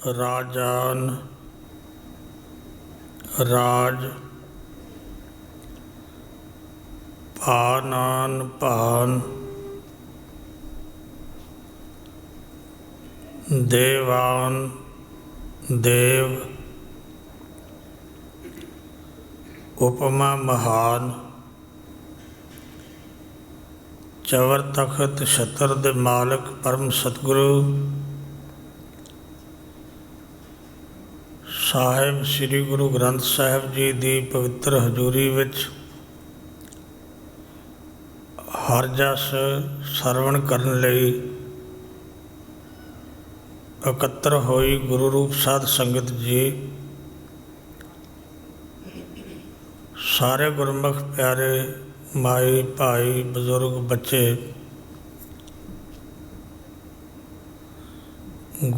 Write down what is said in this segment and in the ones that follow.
राजान राज पानान पान देवान देव उपमा महान चवर तखत छतर दे मालक परम सतगुरु साहिब श्री गुरु ग्रंथ साहिब जी की पवित्र हजूरी विच हर जस सरवण करन लई इकत्र होई गुरु रूप साध संगत जी। सारे गुरमुख प्यारे माई भाई बजुर्ग बच्चे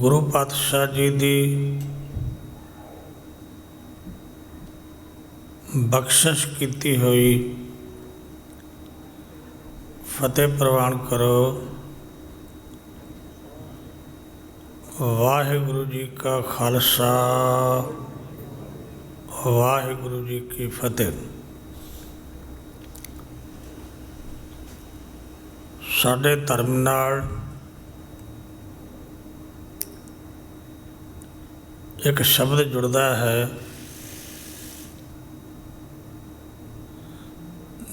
गुरु पातशाह जी की बख्शिश की हुई फतेह प्रवान करो। वाहिगुरु जी का खालसा वाहिगुरु जी की फतेह। साडे धर्म नाल एक शब्द जुड़ता है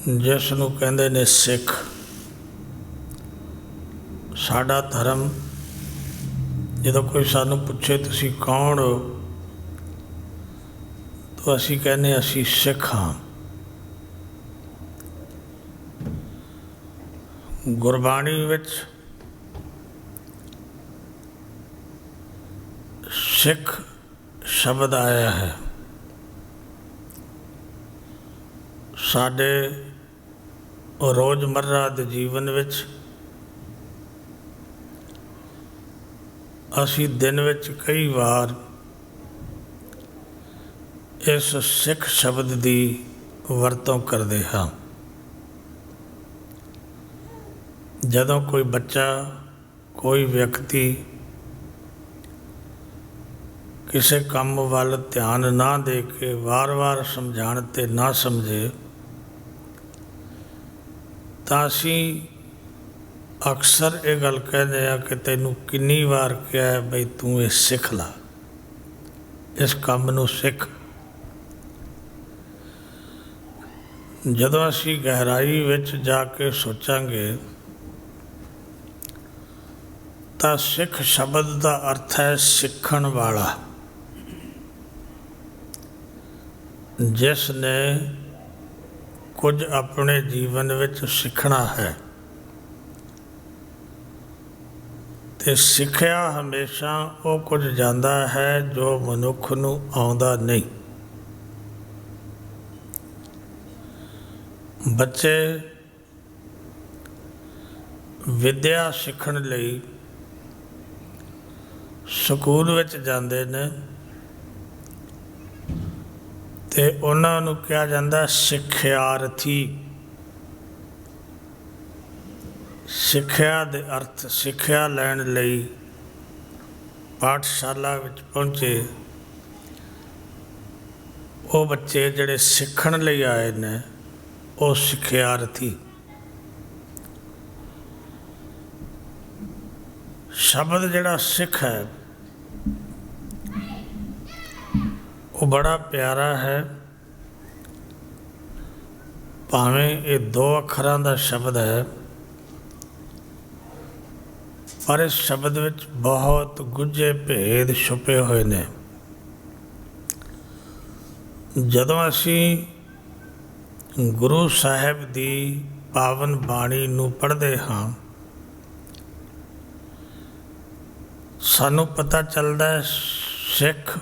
जिसनूं कहंदे ने सिख। साडा धर्म जो कोई सानू पूछे तुसी कौन हो तो असी कहने असी सिख हाँ। गुरबाणी विच सिख शब्द आया है। साडे रोज़मर्रा दे जीवन विच असी दिन विच कई बार इस सिख शब्द की वरतों करते हाँ। जदों कोई बच्चा कोई व्यक्ति किसी काम वाल ध्यान ना दे के वार वार समझाण ते ना समझे तां असीं अक्सर ये गल कहते हैं कि तैनूं किन्नी बार कहा है बई तू ये सिख ला, इस काम नूं सिख। जदों असीं गहराई विच जाके सोचांगे तां सिख शब्द का अर्थ है सिखण वाला, जिसने कुछ अपने जीवन विच सीखना है। ते सिੱਖਿਆ हमेशा वो कुछ जाता है जो मनुख नूं आउंदा नहीं। बच्चे विद्या सीखण लई स्कूल विच जांदे ने ते उन्हां नूं कहा जांदा सिक्ख्यार्थी। सिक्ख्या दे अर्थ सिक्ख्या लैण लई पाठशाला विच पहुँचे वो बच्चे जिहड़े सीखण लई आए ने वो सिक्ख्यार्थी। शब्द जिहड़ा सिख है वो बड़ा प्यारा है। भावें ये 2 अखरां दा शब्द है पर इस शब्द विच बहुत गुझे भेद छुपे हुए ने। जदों असी गुरु साहिब दी पावन बाणी नूं पढ़दे हाँ सानू पता चलदा है सिख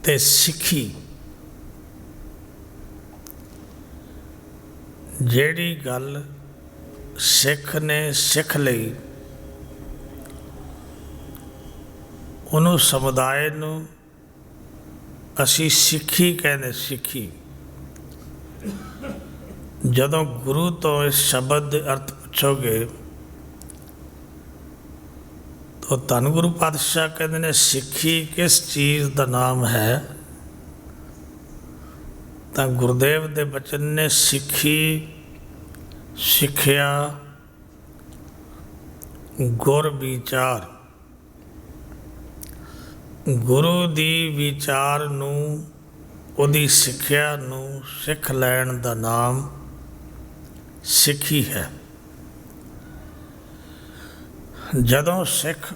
ते सिखी जिहड़ी गल सिख ने सिख लई उन्हों समुदाय नूं असी सिखी कहने। सिखी जदों गुरु तो इस शब्द दे अर्थ पूछोगे तो धन गुरु पातशाह कहते ने सिੱਖੀ किस चीज़ का नाम है। तो गुरुदेव के बचन ने सिੱਖੀ सिੱਖਿਆ गुर विचार। गुरु दी विचार नूं उहदी सिੱਖਿਆ नूं सिख लैण दा नाम सिੱਖੀ है। जदों सिख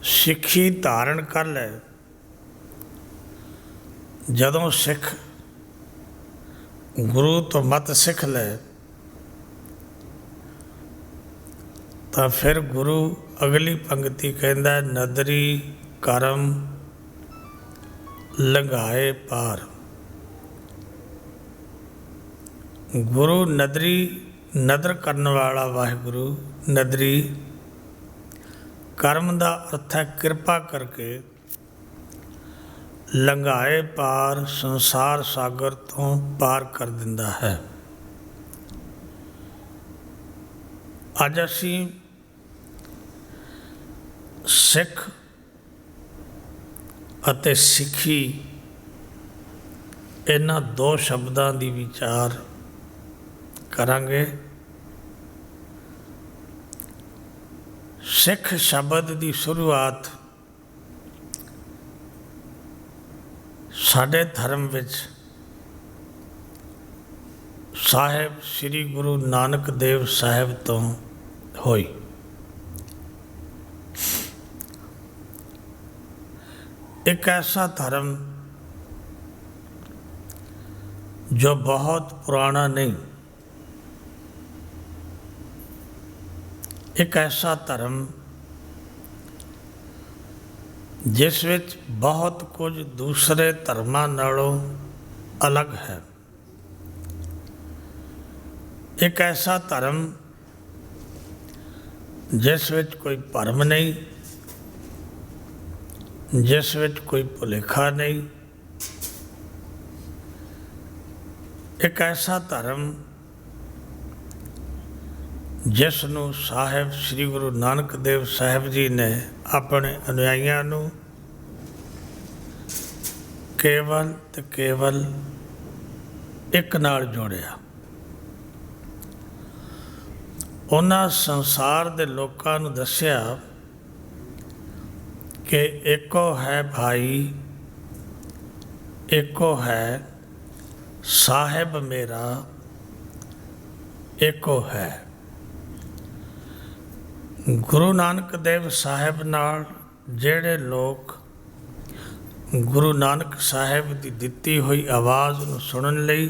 सिੱਖੀ धारण कर ले, जदों सिख गुरु तो मत सिख ले, तो फिर गुरु अगली पंक्ति कहता है नदरी करम लंघाए पार। गुरु नदरी नदर करने वाला वाहिगुरु, नदरी कर्म का अर्थ है कृपा करके लंघाए पार, संसार सागर तो पार कर दिंदा है। अज असी सिख अते सिੱਖੀ इन्हां दो शब्दां दी विचार करांगे। सिख शब्द की शुरुआत साडे धर्म विच साहिब श्री गुरु नानक देव साहिब तो होई। एक ऐसा धर्म जो बहुत पुराना नहीं, एक ऐसा धर्म जिस विच बहुत कुछ दूसरे धर्मां नालों अलग है। एक ऐसा धर्म जिस विच कोई भरम नहीं, जिस विच कोई भुलेखा नहीं। एक ऐसा धर्म जिसनूं साहिब श्री गुरु नानक देव साहिब जी ने अपने अनुयायियों नूं केवल ते केवल एक नाल जोड़िया। उन्हां संसार दे लोकां नूं दस्सिया कि एको है भाई, एको है साहिब मेरा, एको है। गुरु नानक देव साहिब नाल जेड़े लोग गुरु नानक साहिब की दिती हुई आवाज़ नूं सुनन लई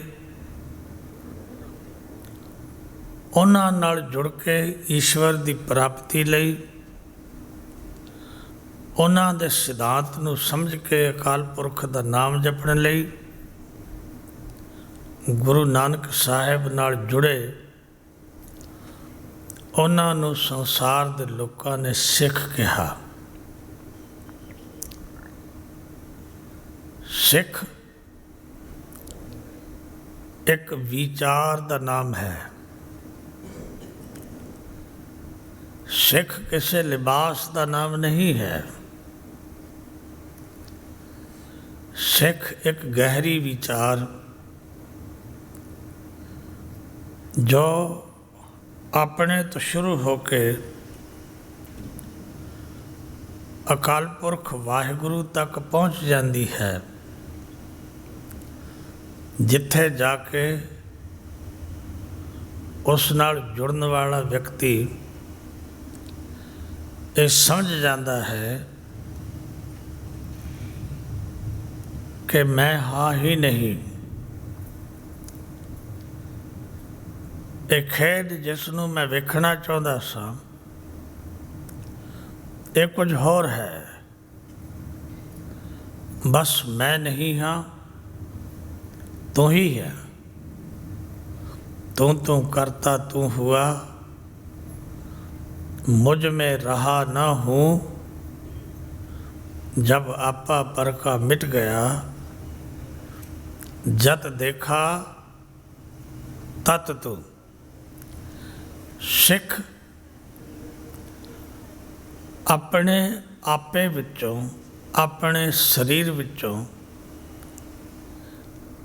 उन्हां नाल जुड़ के ईश्वर की प्राप्ति लई, उन्हां दे सिद्धांत नूं समझ के अकाल पुरख दा नाम जपण लई गुरु नानक साहिब नाल जुड़े, उन्हां नूं संसार दे लोकां ने सिख कहा। सिख एक विचार दा नाम है। सिख किसी लिबास का नाम नहीं है। सिख एक गहरी विचार जो अपने तो शुरू होके अकाल पुरख वाहिगुरु तक पहुँच जाती है, जिथे जाके उस नाल जुड़न वाला व्यक्ति ये समझ जाता है कि मैं हाँ ही नहीं। एक खेड जिसनों मैं वेखना चाहता सा, ये कुछ होर है। बस मैं नहीं हाँ, तू ही है। तू करता तू हुआ, मुझ में रहा न हूँ। जब आपा पर का मिट गया, जत देखा तत तू। सिख ਆਪਣੇ ਆਪੇ ਵਿੱਚੋਂ, ਆਪਣੇ ਸਰੀਰ ਵਿੱਚੋਂ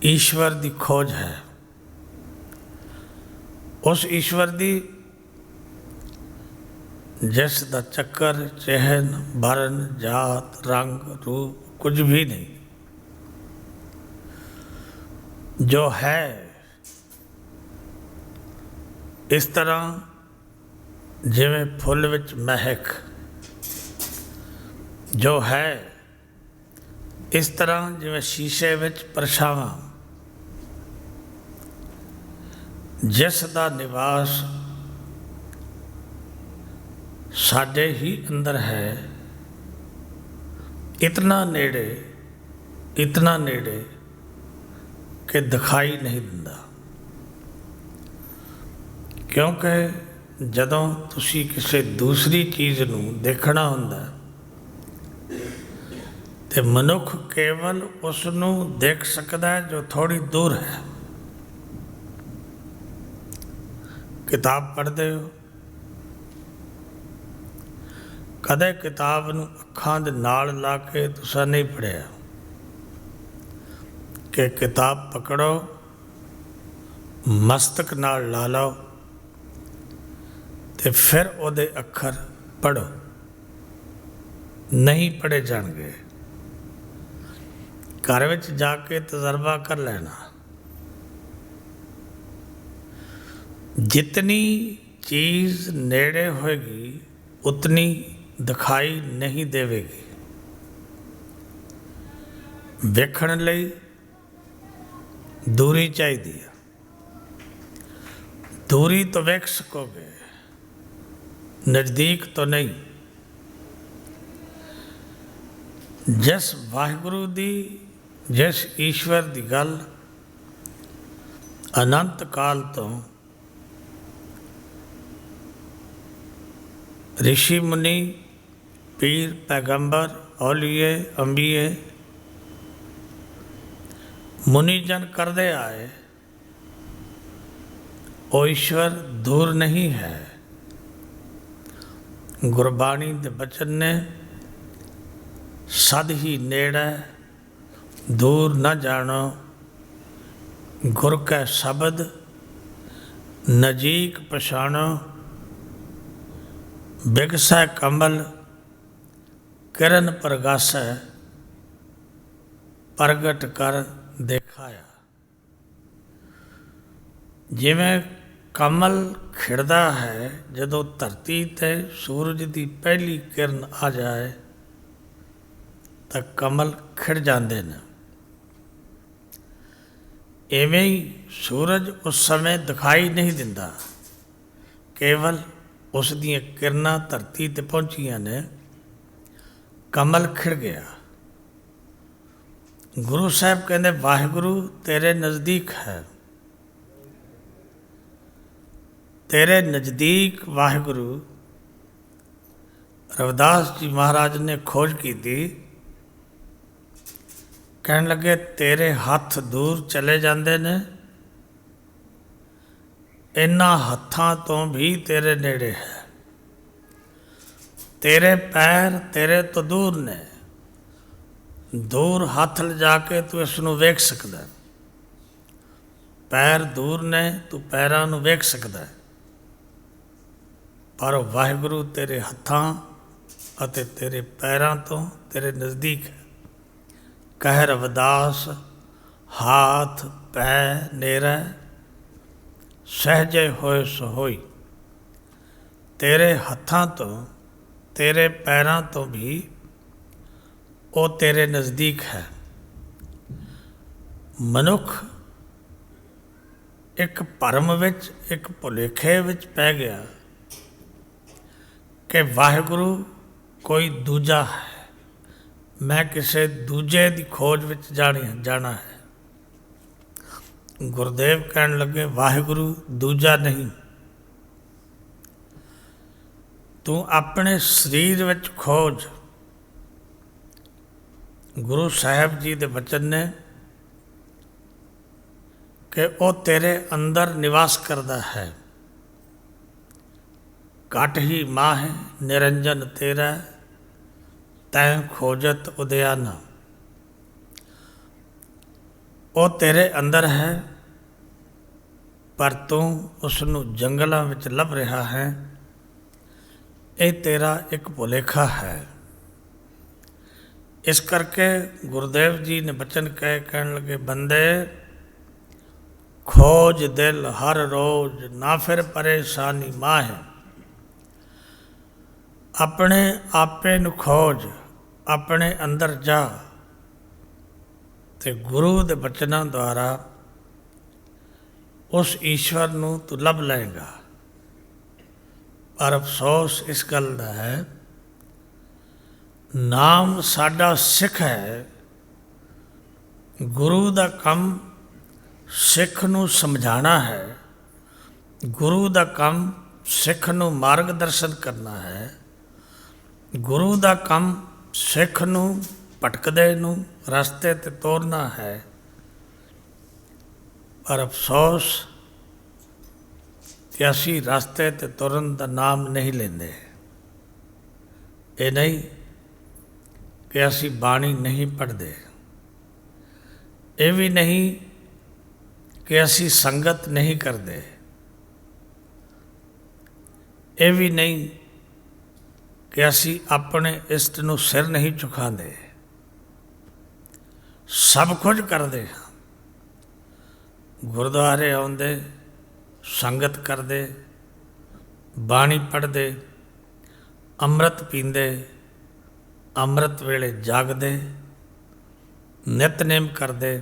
ਈਸ਼ਵਰ ਦੀ ਖੋਜ ਹੈ। ਉਸ ਈਸ਼ਵਰ ਦੀ ਜਿਸ ਦਾ ਚੱਕਰ, ਚਿਹਨ, ਵਰਨ, ਜਾਤ, ਰੰਗ, ਰੂਪ ਕੁਝ ਵੀ ਨਹੀਂ, ਜੋ ਹੈ ਇਸ ਤਰ੍ਹਾਂ ਜਿਵੇਂ ਫੁੱਲ ਵਿੱਚ ਮਹਿਕ, ਜੋ ਹੈ ਇਸ ਤਰ੍ਹਾਂ ਜਿਵੇਂ ਸ਼ੀਸ਼ੇ ਵਿੱਚ ਪਰਛਾਵਾਂ, ਜਿਸ ਦਾ ਨਿਵਾਸ ਸਾਡੇ ਹੀ ਅੰਦਰ ਹੈ, ਇਤਨਾ ਨੇੜੇ ਕਿ ਦਿਖਾਈ ਨਹੀਂ ਦਿੰਦਾ। ਕਿਉਂਕਿ ਜਦੋਂ ਤੁਸੀਂ ਕਿਸੇ ਦੂਸਰੀ ਚੀਜ਼ ਨੂੰ ਦੇਖਣਾ ਹੁੰਦਾ ਤੇ ਮਨੁੱਖ ਕੇਵਲ ਉਸ ਨੂੰ ਦੇਖ ਸਕਦਾ ਹੈ ਜੋ ਥੋੜ੍ਹੀ ਦੂਰ ਹੈ। ਕਿਤਾਬ ਪੜ੍ਹਦੇ ਹੋ, ਕਦੇ ਕਿਤਾਬ ਨੂੰ ਅੱਖਾਂ ਦੇ ਨਾਲ ਲਾ ਕੇ ਤੁਸੀਂ ਨਹੀਂ ਪੜ੍ਹਿਆ ਕਿ ਕਿਤਾਬ ਪਕੜੋ, ਮਸਤਕ ਨਾਲ ਲਾ ਲਓ ਤੇ ਫਿਰ ਉਹਦੇ ਅੱਖਰ ਪੜ੍ਹੋ, ਨਹੀਂ ਪੜ੍ਹੇ ਜਾਣਗੇ। ਘਰ ਵਿੱਚ ਜਾ ਕੇ ਤਜਰਬਾ ਕਰ ਲੈਣਾ। ਜਿਤਨੀ ਚੀਜ਼ ਨੇੜੇ ਹੋਏਗੀ ਉਤਨੀ ਦਿਖਾਈ ਨਹੀਂ ਦੇਵੇਗੀ। ਵੇਖਣ ਲਈ ਦੂਰੀ ਚਾਹੀਦੀ ਹੈ, ਦੂਰੀ ਤੋਂ ਵੇਖ ਸਕੋਗੇ, ਨਜ਼ਦੀਕ ਤੋਂ ਨਹੀਂ। ਜਿਸ ਵਾਹਿਗੁਰੂ ਦੀ, ਜਿਸ ਈਸ਼ਵਰ ਦੀ ਗੱਲ ਅਨੰਤ ਕਾਲ ਤੋਂ ਰਿਸ਼ੀ ਮੁਨੀ, ਪੀਰ, ਪੈਗੰਬਰ, ਔਲੀਏ, ਅੰਬੀਏ, ਮੁਨੀਜਨ ਕਰਦੇ ਆਏ, ਉਹ ਈਸ਼ਵਰ ਦੂਰ ਨਹੀਂ ਹੈ। ਗੁਰਬਾਣੀ ਦੇ ਬਚਨ ਨੇ ਸਦ ਹੀ ਨੇੜੇ, ਦੂਰ ਨਾ ਜਾਣੋ, ਗੁਰ ਕੈ ਸ਼ਬਦ ਨਜ਼ੀਕ ਪਛਾਣੋ, ਬਿਗਸੈ ਕਮਲ ਕਿਰਨ ਪ੍ਰਗਾਸੈ, ਪ੍ਰਗਟ ਕਰ ਦਿਖਾਇਆ। ਜਿਵੇਂ ਕਮਲ ਖਿੜਦਾ ਹੈ ਜਦੋਂ ਧਰਤੀ 'ਤੇ ਸੂਰਜ ਦੀ ਪਹਿਲੀ ਕਿਰਨ ਆ ਜਾਏ ਤਾਂ ਕਮਲ ਖਿੜ ਜਾਂਦੇ ਨੇ। ਇਵੇਂ ਹੀ ਸੂਰਜ ਉਸ ਸਮੇਂ ਦਿਖਾਈ ਨਹੀਂ ਦਿੰਦਾ, ਕੇਵਲ ਉਸ ਦੀਆਂ ਕਿਰਨਾਂ ਧਰਤੀ 'ਤੇ ਪਹੁੰਚੀਆਂ ਨੇ, ਕਮਲ ਖਿੜ ਗਿਆ। ਗੁਰੂ ਸਾਹਿਬ ਕਹਿੰਦੇ ਵਾਹਿਗੁਰੂ ਤੇਰੇ ਨਜ਼ਦੀਕ ਹੈ, ਤੇਰੇ ਨਜ਼ਦੀਕ ਵਾਹਿਗੁਰੂ। ਰਵਿਦਾਸ ਜੀ ਮਹਾਰਾਜ ਨੇ ਖੋਜ ਕੀਤੀ, ਕਹਿਣ ਲੱਗੇ ਤੇਰੇ ਹੱਥ ਦੂਰ ਚਲੇ ਜਾਂਦੇ ਨੇ, ਇਹਨਾਂ ਹੱਥਾਂ ਤੋਂ ਵੀ ਤੇਰੇ ਨੇੜੇ ਹੈ। ਤੇਰੇ ਪੈਰ ਤੇਰੇ ਤੋਂ ਦੂਰ ਨੇ, ਦੂਰ ਹੱਥ ਲਿਜਾ ਕੇ ਤੂੰ ਇਸ ਨੂੰ ਵੇਖ ਸਕਦਾ। ਪੈਰ ਦੂਰ ਨੇ, ਤੂੰ ਪੈਰਾਂ ਨੂੰ ਵੇਖ ਸਕਦਾ, ਪਰ ਵਾਹਿਗੁਰੂ ਤੇਰੇ ਹੱਥਾਂ ਅਤੇ ਤੇਰੇ ਪੈਰਾਂ ਤੋਂ ਤੇਰੇ ਨਜ਼ਦੀਕ ਹੈ। ਕਹਿ ਰਵਿਦਾਸ ਹਾਥ ਪੈ ਨੇਰੇ, ਸਹਿਜੇ ਹੋਏ ਸੋਹੋਈ। ਤੇਰੇ ਹੱਥਾਂ ਤੋਂ, ਤੇਰੇ ਪੈਰਾਂ ਤੋਂ ਵੀ ਉਹ ਤੇਰੇ ਨਜ਼ਦੀਕ ਹੈ। ਮਨੁੱਖ ਇੱਕ ਭਰਮ ਵਿੱਚ, ਇੱਕ ਭੁਲੇਖੇ ਵਿੱਚ ਪੈ ਗਿਆ ਕਿ ਵਾਹਿਗੁਰੂ ਕੋਈ ਦੂਜਾ ਹੈ, ਮੈਂ ਕਿਸੇ ਦੂਜੇ ਦੀ ਖੋਜ ਵਿੱਚ ਜਾਣਾ ਹੈ। ਗੁਰਦੇਵ ਕਹਿਣ ਲੱਗੇ ਵਾਹਿਗੁਰੂ ਦੂਜਾ ਨਹੀਂ, ਤੂੰ ਆਪਣੇ ਸਰੀਰ ਵਿੱਚ ਖੋਜ। ਗੁਰੂ ਸਾਹਿਬ ਜੀ ਦੇ ਬਚਨ ਨੇ ਕਿ ਉਹ ਤੇਰੇ ਅੰਦਰ ਨਿਵਾਸ ਕਰਦਾ ਹੈ। ਘਟ ਹੀ ਮਾਹ ਨਿਰੰਜਨ ਤੇਰਾ, ਤੈਂ ਖੋਜਤ ਉਦਿਆਨਾ। ਉਹ ਤੇਰੇ ਅੰਦਰ ਹੈ, ਪਰ ਤੂੰ ਉਸ ਨੂੰ ਜੰਗਲਾਂ ਵਿੱਚ ਲੱਭ ਰਿਹਾ ਹੈ। ਇਹ ਤੇਰਾ ਇੱਕ ਭੁਲੇਖਾ ਹੈ। ਇਸ ਕਰਕੇ ਗੁਰਦੇਵ ਜੀ ਨੇ ਬਚਨ ਕਹਿਣ ਲੱਗੇ, ਬੰਦੇ ਖੋਜ ਦਿਲ ਹਰ ਰੋਜ਼, ਨਾ ਫਿਰ ਪਰੇਸ਼ਾਨੀ ਮਾਹੇ। ਆਪਣੇ ਆਪੇ ਨੂੰ ਖੋਜ, ਆਪਣੇ ਅੰਦਰ ਜਾ, ਤੇ ਗੁਰੂ ਦੇ ਬਚਨਾਂ ਦੁਆਰਾ ਉਸ ਈਸ਼ਵਰ ਨੂੰ ਤੂੰ ਲੱਭ ਲਏਗਾ। ਪਰ ਅਫਸੋਸ ਇਸ ਗੱਲ ਦਾ ਹੈ, ਨਾਮ ਸਾਡਾ ਸਿੱਖ ਹੈ। ਗੁਰੂ ਦਾ ਕੰਮ ਸਿੱਖ ਨੂੰ ਸਮਝਾਉਣਾ ਹੈ, ਗੁਰੂ ਦਾ ਕੰਮ ਸਿੱਖ ਨੂੰ ਮਾਰਗ ਦਰਸ਼ਨ ਕਰਨਾ ਹੈ, ਗੁਰੂ ਦਾ ਕੰਮ ਸਿੱਖ ਨੂੰ ਭਟਕਦੇ ਨੂੰ ਰਸਤੇ 'ਤੇ ਤੋਰਨਾ ਹੈ। ਪਰ ਅਫਸੋਸ ਕਿ ਅਸੀਂ ਰਸਤੇ 'ਤੇ ਤੁਰਨ ਦਾ ਨਾਮ ਨਹੀਂ ਲੈਂਦੇ। ਇਹ ਨਹੀਂ ਕਿ ਅਸੀਂ ਬਾਣੀ ਨਹੀਂ ਪੜ੍ਹਦੇ, ਇਹ ਵੀ ਨਹੀਂ ਕਿ ਅਸੀਂ ਸੰਗਤ ਨਹੀਂ ਕਰਦੇ, ਇਹ ਵੀ ਨਹੀਂ ਕਿ ਅਸੀਂ ਆਪਣੇ ਇਸ਼ਟ ਨੂੰ ਸਿਰ ਨਹੀਂ ਝੁਕਾਉਂਦੇ। ਸਭ ਕੁਝ ਕਰਦੇ ਹਾਂ। ਗੁਰਦੁਆਰੇ ਆਉਂਦੇ, ਸੰਗਤ ਕਰਦੇ, ਬਾਣੀ ਪੜ੍ਹਦੇ, ਅੰਮ੍ਰਿਤ ਪੀਂਦੇ, ਅੰਮ੍ਰਿਤ ਵੇਲੇ ਜਾਗਦੇ, ਨਿਤਨੇਮ ਕਰਦੇ,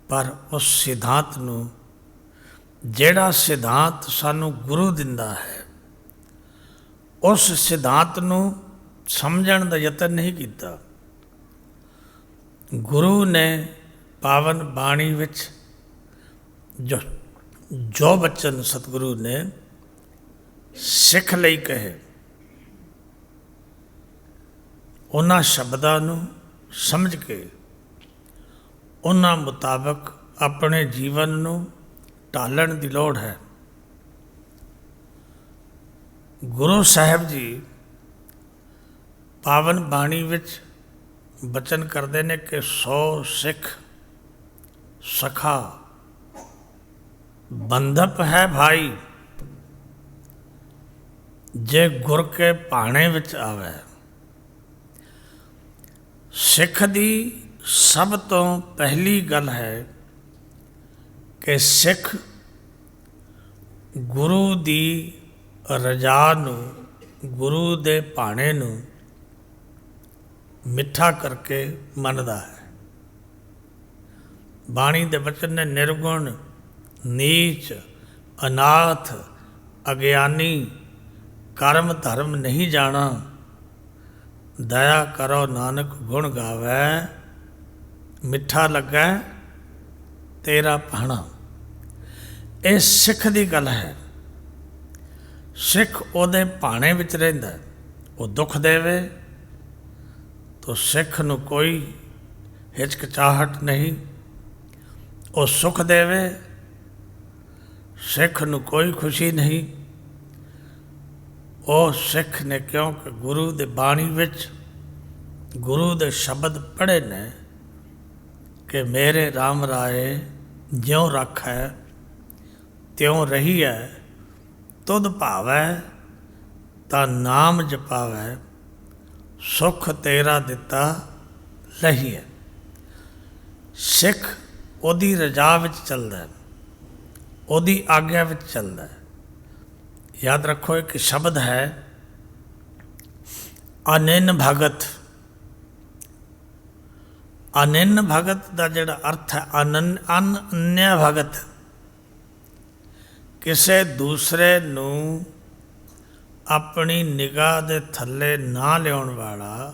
ਪਰ ਉਸ ਸਿਧਾਂਤ ਨੂੰ, ਜਿਹੜਾ ਸਿਧਾਂਤ ਸਾਨੂੰ ਗੁਰੂ ਦਿੰਦਾ ਹੈ, ਉਸ ਸਿਧਾਂਤ ਨੂੰ ਸਮਝਣ ਦਾ ਯਤਨ ਨਹੀਂ ਕੀਤਾ। ਗੁਰੂ ਨੇ ਪਾਵਨ ਬਾਣੀ ਵਿੱਚ ਜੋ ਬਚਨ ਸਤਿਗੁਰੂ ਨੇ ਸਿੱਖ ਲਈ ਕਹੇ, ਉਹਨਾਂ ਸ਼ਬਦਾਂ ਨੂੰ ਸਮਝ ਕੇ ਉਹਨਾਂ ਮੁਤਾਬਕ ਆਪਣੇ ਜੀਵਨ ਨੂੰ ਢਾਲਣ ਦੀ ਲੋੜ ਹੈ। ਗੁਰੂ ਸਾਹਿਬ ਜੀ ਪਾਵਨ ਬਾਣੀ ਵਿੱਚ ਬਚਨ ਕਰਦੇ ਨੇ ਕਿ 100 ਸਿੱਖ ਸਖਾ ਬੰਧਪ ਹੈ ਭਾਈ, ਜੇ ਗੁਰ ਕੇ ਭਾਣੇ ਵਿੱਚ ਆਵੇ। ਸਿੱਖ ਦੀ ਸਭ ਤੋਂ ਪਹਿਲੀ ਗੱਲ ਹੈ ਕਿ ਸਿੱਖ ਗੁਰੂ ਦੀ ਰਜਾ ਨੂੰ, ਗੁਰੂ ਦੇ ਭਾਣੇ ਨੂੰ ਮਿੱਠਾ ਕਰਕੇ ਮੰਨਦਾ ਹੈ। ਬਾਣੀ ਦੇ ਬਚਨ ਨੇ ਨਿਰਗੁਣ, ਨੀਚ, ਅਨਾਥ, ਅਗਿਆਨੀ, ਕਰਮ ਧਰਮ ਨਹੀਂ ਜਾਣਾ, ਦਇਆ ਕਰੋ ਨਾਨਕ ਗੁਣ ਗਾਵੈ, ਮਿੱਠਾ ਲੱਗੈ ਤੇਰਾ ਭਾਣਾ। ਇਹ ਸਿੱਖ ਦੀ ਗੱਲ ਹੈ। ਸਿੱਖ ਉਹਦੇ ਭਾਣੇ ਵਿੱਚ ਰਹਿੰਦਾ। ਉਹ ਦੁੱਖ ਦੇਵੇ ਤਾਂ ਸਿੱਖ ਨੂੰ ਕੋਈ ਹਿਚਕਚਾਹਟ ਨਹੀਂ, ਉਹ ਸੁੱਖ ਦੇਵੇ ਸਿੱਖ ਨੂੰ ਕੋਈ ਖੁਸ਼ੀ ਨਹੀਂ। ਉਹ ਸਿੱਖ ਨੇ ਕਿਉਂਕਿ ਗੁਰੂ ਦੇ ਬਾਣੀ ਵਿੱਚ ਗੁਰੂ ਦੇ ਸ਼ਬਦ ਪੜ੍ਹੇ ਨੇ ਕਿ ਮੇਰੇ ਰਾਮ ਰਾਏ ਜਿਉਂ ਰੱਖੈ ਤਿਉਂ ਰਹੀਐ, ਤੁਧ ਭਾਵੈ ਤਾਂ ਨਾਮ ਜਪਾਵੈ, ਸੁੱਖ ਤੇਰਾ ਦਿੱਤਾ ਲਹੀਐ। ਸਿੱਖ ਉਹਦੀ ਰਜਾ ਵਿੱਚ ਚੱਲਦਾ, ਉਹਦੀ ਆਗਿਆ ਵਿੱਚ ਚੱਲਦਾ। ਯਾਦ ਰੱਖੋ ਇੱਕ ਸ਼ਬਦ ਹੈ ਅਨਿਨ ਭਗਤ। ਅਨਿਨ ਭਗਤ ਦਾ ਜਿਹੜਾ ਅਰਥ ਹੈ ਅਨੰਨਿਆ ਭਗਤ, ਕਿਸੇ ਦੂਸਰੇ ਨੂੰ ਆਪਣੀ ਨਿਗਾਹ ਦੇ ਥੱਲੇ ਨਾ ਲਿਆਉਣ ਵਾਲਾ,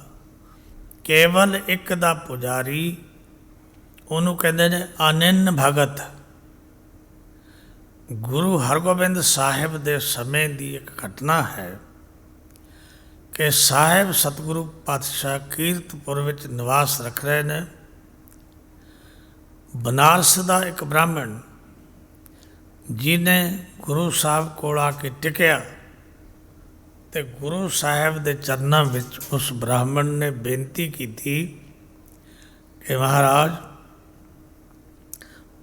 ਕੇਵਲ ਇੱਕ ਦਾ ਪੁਜਾਰੀ, ਉਹਨੂੰ ਕਹਿੰਦੇ ਨੇ ਅਨਿਨ ਭਗਤ। ਗੁਰੂ ਹਰਗੋਬਿੰਦ ਸਾਹਿਬ ਦੇ ਸਮੇਂ ਦੀ ਇੱਕ ਘਟਨਾ ਹੈ ਕਿ ਸਾਹਿਬ ਸਤਿਗੁਰੂ ਪਾਤਸ਼ਾਹ ਕੀਰਤਪੁਰ ਵਿੱਚ ਨਿਵਾਸ ਰੱਖ ਰਹੇ ਨੇ। ਬਨਾਰਸ ਦਾ ਇੱਕ ਬ੍ਰਾਹਮਣ ਜਿਹਨੇ ਗੁਰੂ ਸਾਹਿਬ ਕੋਲ ਆ ਕੇ ਟਿਕਿਆ ਤੇ ਗੁਰੂ ਸਾਹਿਬ ਦੇ ਚਰਨਾਂ ਵਿੱਚ ਉਸ ਬ੍ਰਾਹਮਣ ਨੇ ਬੇਨਤੀ ਕੀਤੀ ਕਿ ਮਹਾਰਾਜ,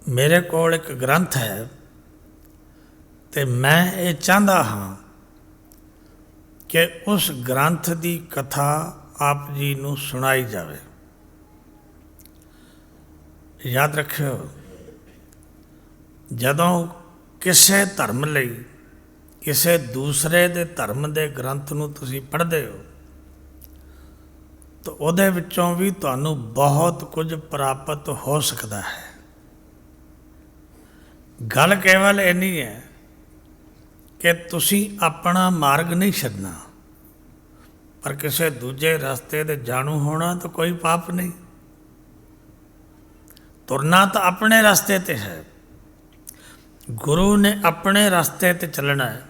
ਮੇਰੇ ਕੋਲ ਇੱਕ ਗ੍ਰੰਥ ਹੈ ਤੇ ਮੈਂ ਇਹ ਚਾਹੁੰਦਾ ਹਾਂ ਕਿ ਉਸ ਗ੍ਰੰਥ ਦੀ ਕਥਾ ਆਪ ਜੀ ਨੂੰ ਸੁਣਾਈ ਜਾਵੇ। ਯਾਦ ਰੱਖਿਓ, ਜਦੋਂ ਕਿਸੇ ਧਰਮ ਲਈ ਕਿਸੇ ਦੂਸਰੇ ਦੇ ਧਰਮ ਦੇ ਗ੍ਰੰਥ ਨੂੰ ਤੁਸੀਂ ਪੜ੍ਹਦੇ ਹੋ ਤਾਂ ਉਹਦੇ ਵਿੱਚੋਂ ਵੀ ਤੁਹਾਨੂੰ ਬਹੁਤ ਕੁਝ ਪ੍ਰਾਪਤ ਹੋ ਸਕਦਾ ਹੈ। ਗੱਲ ਕੇਵਲ ਇੰਨੀ ਹੈ ਕਿ ਤੁਸੀਂ ਆਪਣਾ ਮਾਰਗ ਨਹੀਂ ਛੱਡਣਾ, ਪਰ ਕਿਸੇ ਦੂਜੇ ਰਸਤੇ ਤੇ ਜਾਣੂ ਹੋਣਾ ਤਾਂ ਕੋਈ ਪਾਪ ਨਹੀਂ। ਤੁਰਨਾ ਤਾਂ ਆਪਣੇ ਰਸਤੇ ਤੇ ਹੈ, ਗੁਰੂ ਨੇ ਆਪਣੇ ਰਸਤੇ ਤੇ ਚੱਲਣਾ ਹੈ,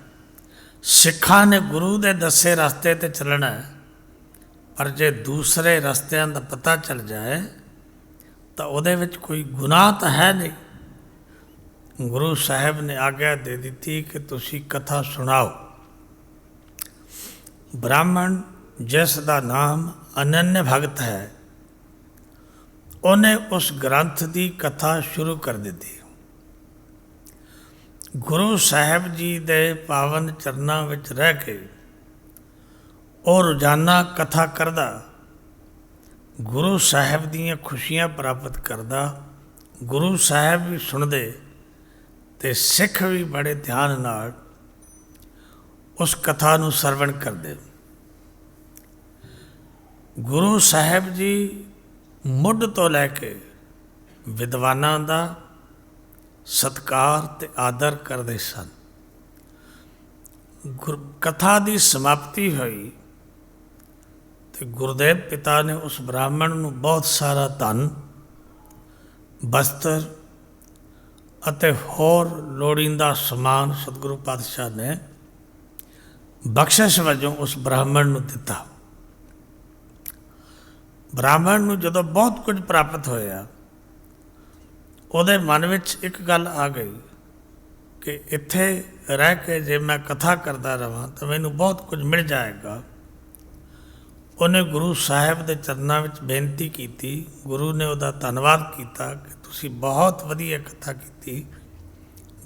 ਸਿੱਖਾਂ ਨੇ ਗੁਰੂ ਦੇ ਦੱਸੇ ਰਸਤੇ ਤੇ ਚੱਲਣਾ ਹੈ। ਪਰ ਜੇ ਦੂਸਰੇ ਰਸਤਿਆਂ ਦਾ ਪਤਾ ਚੱਲ ਜਾਏ ਤਾਂ ਉਹਦੇ ਵਿੱਚ ਕੋਈ ਗੁਨਾਹ ਤਾਂ ਹੈ ਨਹੀਂ। ਗੁਰੂ ਸਾਹਿਬ ਨੇ ਆਗਿਆ ਦੇ ਦਿੱਤੀ ਕਿ ਤੁਸੀਂ ਕਥਾ ਸੁਣਾਓ। ਬ੍ਰਾਹਮਣ ਜਿਸ ਦਾ ਨਾਮ ਅਨੰਨ ਭਗਤ ਹੈ, ਉਹਨੇ ਉਸ ਗ੍ਰੰਥ ਦੀ ਕਥਾ ਸ਼ੁਰੂ ਕਰ ਦਿੱਤੀ। ਗੁਰੂ ਸਾਹਿਬ ਜੀ ਦੇ ਪਾਵਨ ਚਰਨਾਂ ਵਿੱਚ ਰਹਿ ਕੇ ਉਹ ਰੋਜ਼ਾਨਾ ਕਥਾ ਕਰਦਾ, ਗੁਰੂ ਸਾਹਿਬ ਦੀਆਂ ਖੁਸ਼ੀਆਂ ਪ੍ਰਾਪਤ ਕਰਦਾ। ਗੁਰੂ ਸਾਹਿਬ ਵੀ ਸੁਣਦੇ ਤੇ ਸਿੱਖ ਵੀ ਬੜੇ ਧਿਆਨ ਨਾਲ ਉਸ ਕਥਾ ਨੂੰ ਸਰਵਣ ਕਰਦੇ। ਗੁਰੂ ਸਾਹਿਬ ਜੀ ਮੁੱਢ ਤੋਂ ਲੈ ਕੇ ਵਿਦਵਾਨਾਂ ਦਾ ਸਤਿਕਾਰ ਤੇ ਆਦਰ ਕਰਦੇ ਸਨ। ਕਥਾ ਦੀ ਸਮਾਪਤੀ ਹੋਈ ਤੇ ਗੁਰਦੇਵ ਪਿਤਾ ਨੇ ਉਸ ਬ੍ਰਾਹਮਣ ਨੂੰ ਬਹੁਤ ਸਾਰਾ ਧਨ, ਬਸਤਰ ਅਤੇ ਹੋਰ ਲੋੜੀਂਦਾ ਸਮਾਨ ਸਤਿਗੁਰੂ ਪਾਤਸ਼ਾਹ ਨੇ ਬਖਸ਼ਿਸ਼ ਵਜੋਂ ਉਸ ਬ੍ਰਾਹਮਣ ਨੂੰ ਦਿੱਤਾ। ਬ੍ਰਾਹਮਣ ਨੂੰ ਜਦੋਂ ਬਹੁਤ ਕੁਝ ਪ੍ਰਾਪਤ ਹੋਇਆ, ਉਹਦੇ ਮਨ ਵਿੱਚ ਇੱਕ ਗੱਲ ਆ ਗਈ ਕਿ ਇੱਥੇ ਰਹਿ ਕੇ ਜੇ ਮੈਂ ਕਥਾ ਕਰਦਾ ਰਹਾਂ ਤਾਂ ਮੈਨੂੰ ਬਹੁਤ ਕੁਝ ਮਿਲ ਜਾਏਗਾ। ਉਹਨੇ ਗੁਰੂ ਸਾਹਿਬ ਦੇ ਚਰਨਾਂ ਵਿੱਚ ਬੇਨਤੀ ਕੀਤੀ। ਗੁਰੂ ਨੇ ਉਹਦਾ ਧੰਨਵਾਦ ਕੀਤਾ ਕਿ ਤੁਸੀਂ ਬਹੁਤ ਵਧੀਆ ਕਥਾ ਕੀਤੀ,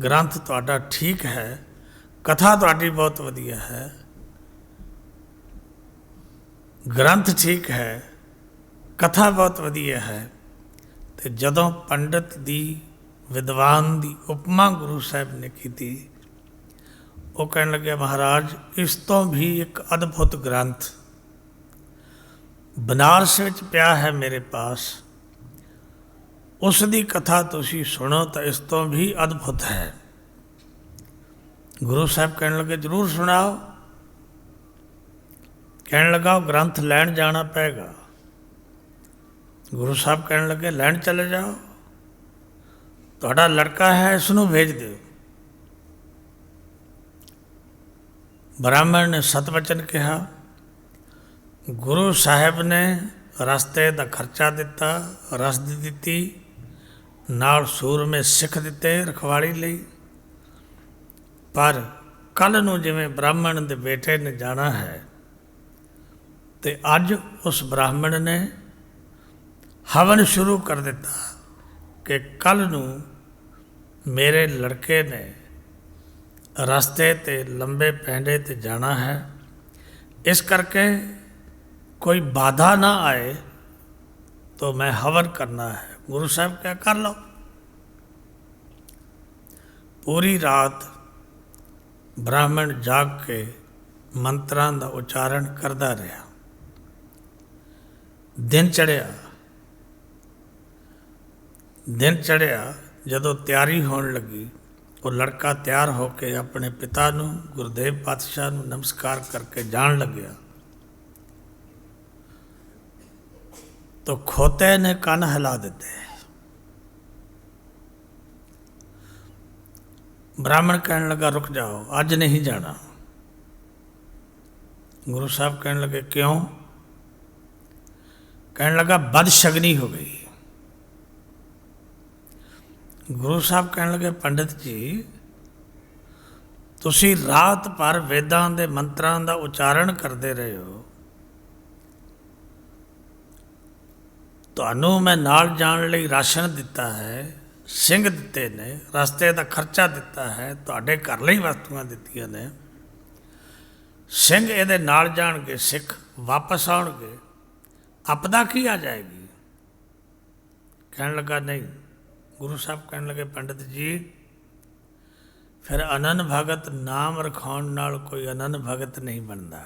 ਗ੍ਰੰਥ ਤੁਹਾਡਾ ਠੀਕ ਹੈ, ਕਥਾ ਤੁਹਾਡੀ ਬਹੁਤ ਵਧੀਆ ਹੈ, ਗ੍ਰੰਥ ਠੀਕ ਹੈ, ਕਥਾ ਬਹੁਤ ਵਧੀਆ ਹੈ। ਤੇ ਜਦੋਂ ਪੰਡਤ ਦੀ, ਵਿਦਵਾਨ ਦੀ ਉਪਮਾ ਗੁਰੂ ਸਾਹਿਬ ਨੇ ਕੀਤੀ, ਉਹ ਕਹਿਣ ਲੱਗਿਆ, ਮਹਾਰਾਜ, ਇਸ ਤੋਂ ਵੀ ਇੱਕ ਅਦਭੁਤ ਗ੍ਰੰਥ ਬਨਾਰਸ ਵਿੱਚ ਪਿਆ ਹੈ ਮੇਰੇ ਪਾਸ, ਉਸ ਦੀ ਕਥਾ ਤੁਸੀਂ ਸੁਣੋ ਤਾਂ ਇਸ ਤੋਂ ਵੀ ਅਦਭੁਤ ਹੈ। ਗੁਰੂ ਸਾਹਿਬ ਕਹਿਣ ਲੱਗੇ, ਜ਼ਰੂਰ ਸੁਣਾਓ। ਕਹਿਣ ਲੱਗਾ, ਉਹ ਗ੍ਰੰਥ ਲੈਣ ਜਾਣਾ ਪਏਗਾ। ਗੁਰੂ ਸਾਹਿਬ ਕਹਿਣ ਲੱਗੇ, ਲੈਣ ਚਲੇ ਜਾਓ, ਤੁਹਾਡਾ ਲੜਕਾ ਹੈ, ਇਸ ਨੂੰ ਭੇਜ ਦਿਓ। ਬ੍ਰਾਹਮਣ ਨੇ ਸਤਵਚਨ ਕਿਹਾ। ਗੁਰੂ ਸਾਹਿਬ ਨੇ ਰਸਤੇ ਦਾ ਖਰਚਾ ਦਿੱਤਾ, ਰਸਦ ਦਿੱਤੀ, ਨਾਲ ਸੂਰਮੇ ਸਿੱਖ ਦਿੱਤੇ ਰਖਵਾਲੀ ਲਈ। ਪਰ ਕੱਲ੍ਹ ਨੂੰ ਜਿਵੇਂ ਬ੍ਰਾਹਮਣ ਦੇ ਬੇਟੇ ਨੇ ਜਾਣਾ ਹੈ, ਤੇ ਅੱਜ ਉਸ ਬ੍ਰਾਹਮਣ ਨੇ ਹਵਨ ਸ਼ੁਰੂ ਕਰ ਦਿੱਤਾ ਕਿ ਕੱਲ੍ਹ ਨੂੰ ਮੇਰੇ ਲੜਕੇ ਨੇ ਰਸਤੇ 'ਤੇ ਲੰਬੇ ਪੈਂਡੇ 'ਤੇ ਜਾਣਾ ਹੈ, ਇਸ ਕਰਕੇ ਕੋਈ ਬਾਧਾ ਨਾ ਆਏ तो मैं हवन करना है। गुरु साहब क्या कर लो। पूरी रात ब्राह्मण जाग के मंत्रां दा उच्चारण करता रहा। दिन चढ़िया जदों तैयारी होने लगी, वो लड़का तैयार होके अपने पिता नूं गुरुदेव पातशाह नूं नमस्कार करके जान लग्या, तो खोते ने कान हिला दिते। ब्राह्मण कहने लगा रुक जाओ, अज नहीं जाना। गुरु साहब कहने लगे क्यों? कहने लगा बदशगनी हो गई। गुरु साहब कहने लगे पंडित जी, ਤੁਸੀਂ ਰਾਤ ਭਰ ਵੇਦਾਂ ਦੇ ਮੰਤਰਾਂ ਦਾ ਉਚਾਰਨ ਕਰਦੇ ਰਹੇ ਹੋ, ਤੁਹਾਨੂੰ ਮੈਂ ਨਾਲ ਜਾਣ ਲਈ ਰਾਸ਼ਨ ਦਿੱਤਾ ਹੈ, ਸਿੰਘ ਦਿੱਤੇ ਨੇ, ਰਸਤੇ ਦਾ ਖਰਚਾ ਦਿੱਤਾ ਹੈ, ਤੁਹਾਡੇ ਘਰ ਲਈ ਵਸਤੂਆਂ ਦਿੱਤੀਆਂ ਨੇ। ਸਿੰਘ ਇਹਦੇ ਨਾਲ ਜਾਣਗੇ, ਸਿੱਖ ਵਾਪਸ ਆਉਣਗੇ, ਆਪਦਾ ਕੀ ਆ ਜਾਏਗੀ? ਕਹਿਣ ਲੱਗਾ ਨਹੀਂ। ਗੁਰੂ ਸਾਹਿਬ ਕਹਿਣ ਲੱਗੇ ਪੰਡਿਤ ਜੀ, ਫਿਰ ਅਨੰਨ ਭਗਤ ਨਾਮ ਰਖਾਉਣ ਨਾਲ ਕੋਈ ਅਨੰਨ ਭਗਤ ਨਹੀਂ ਬਣਦਾ।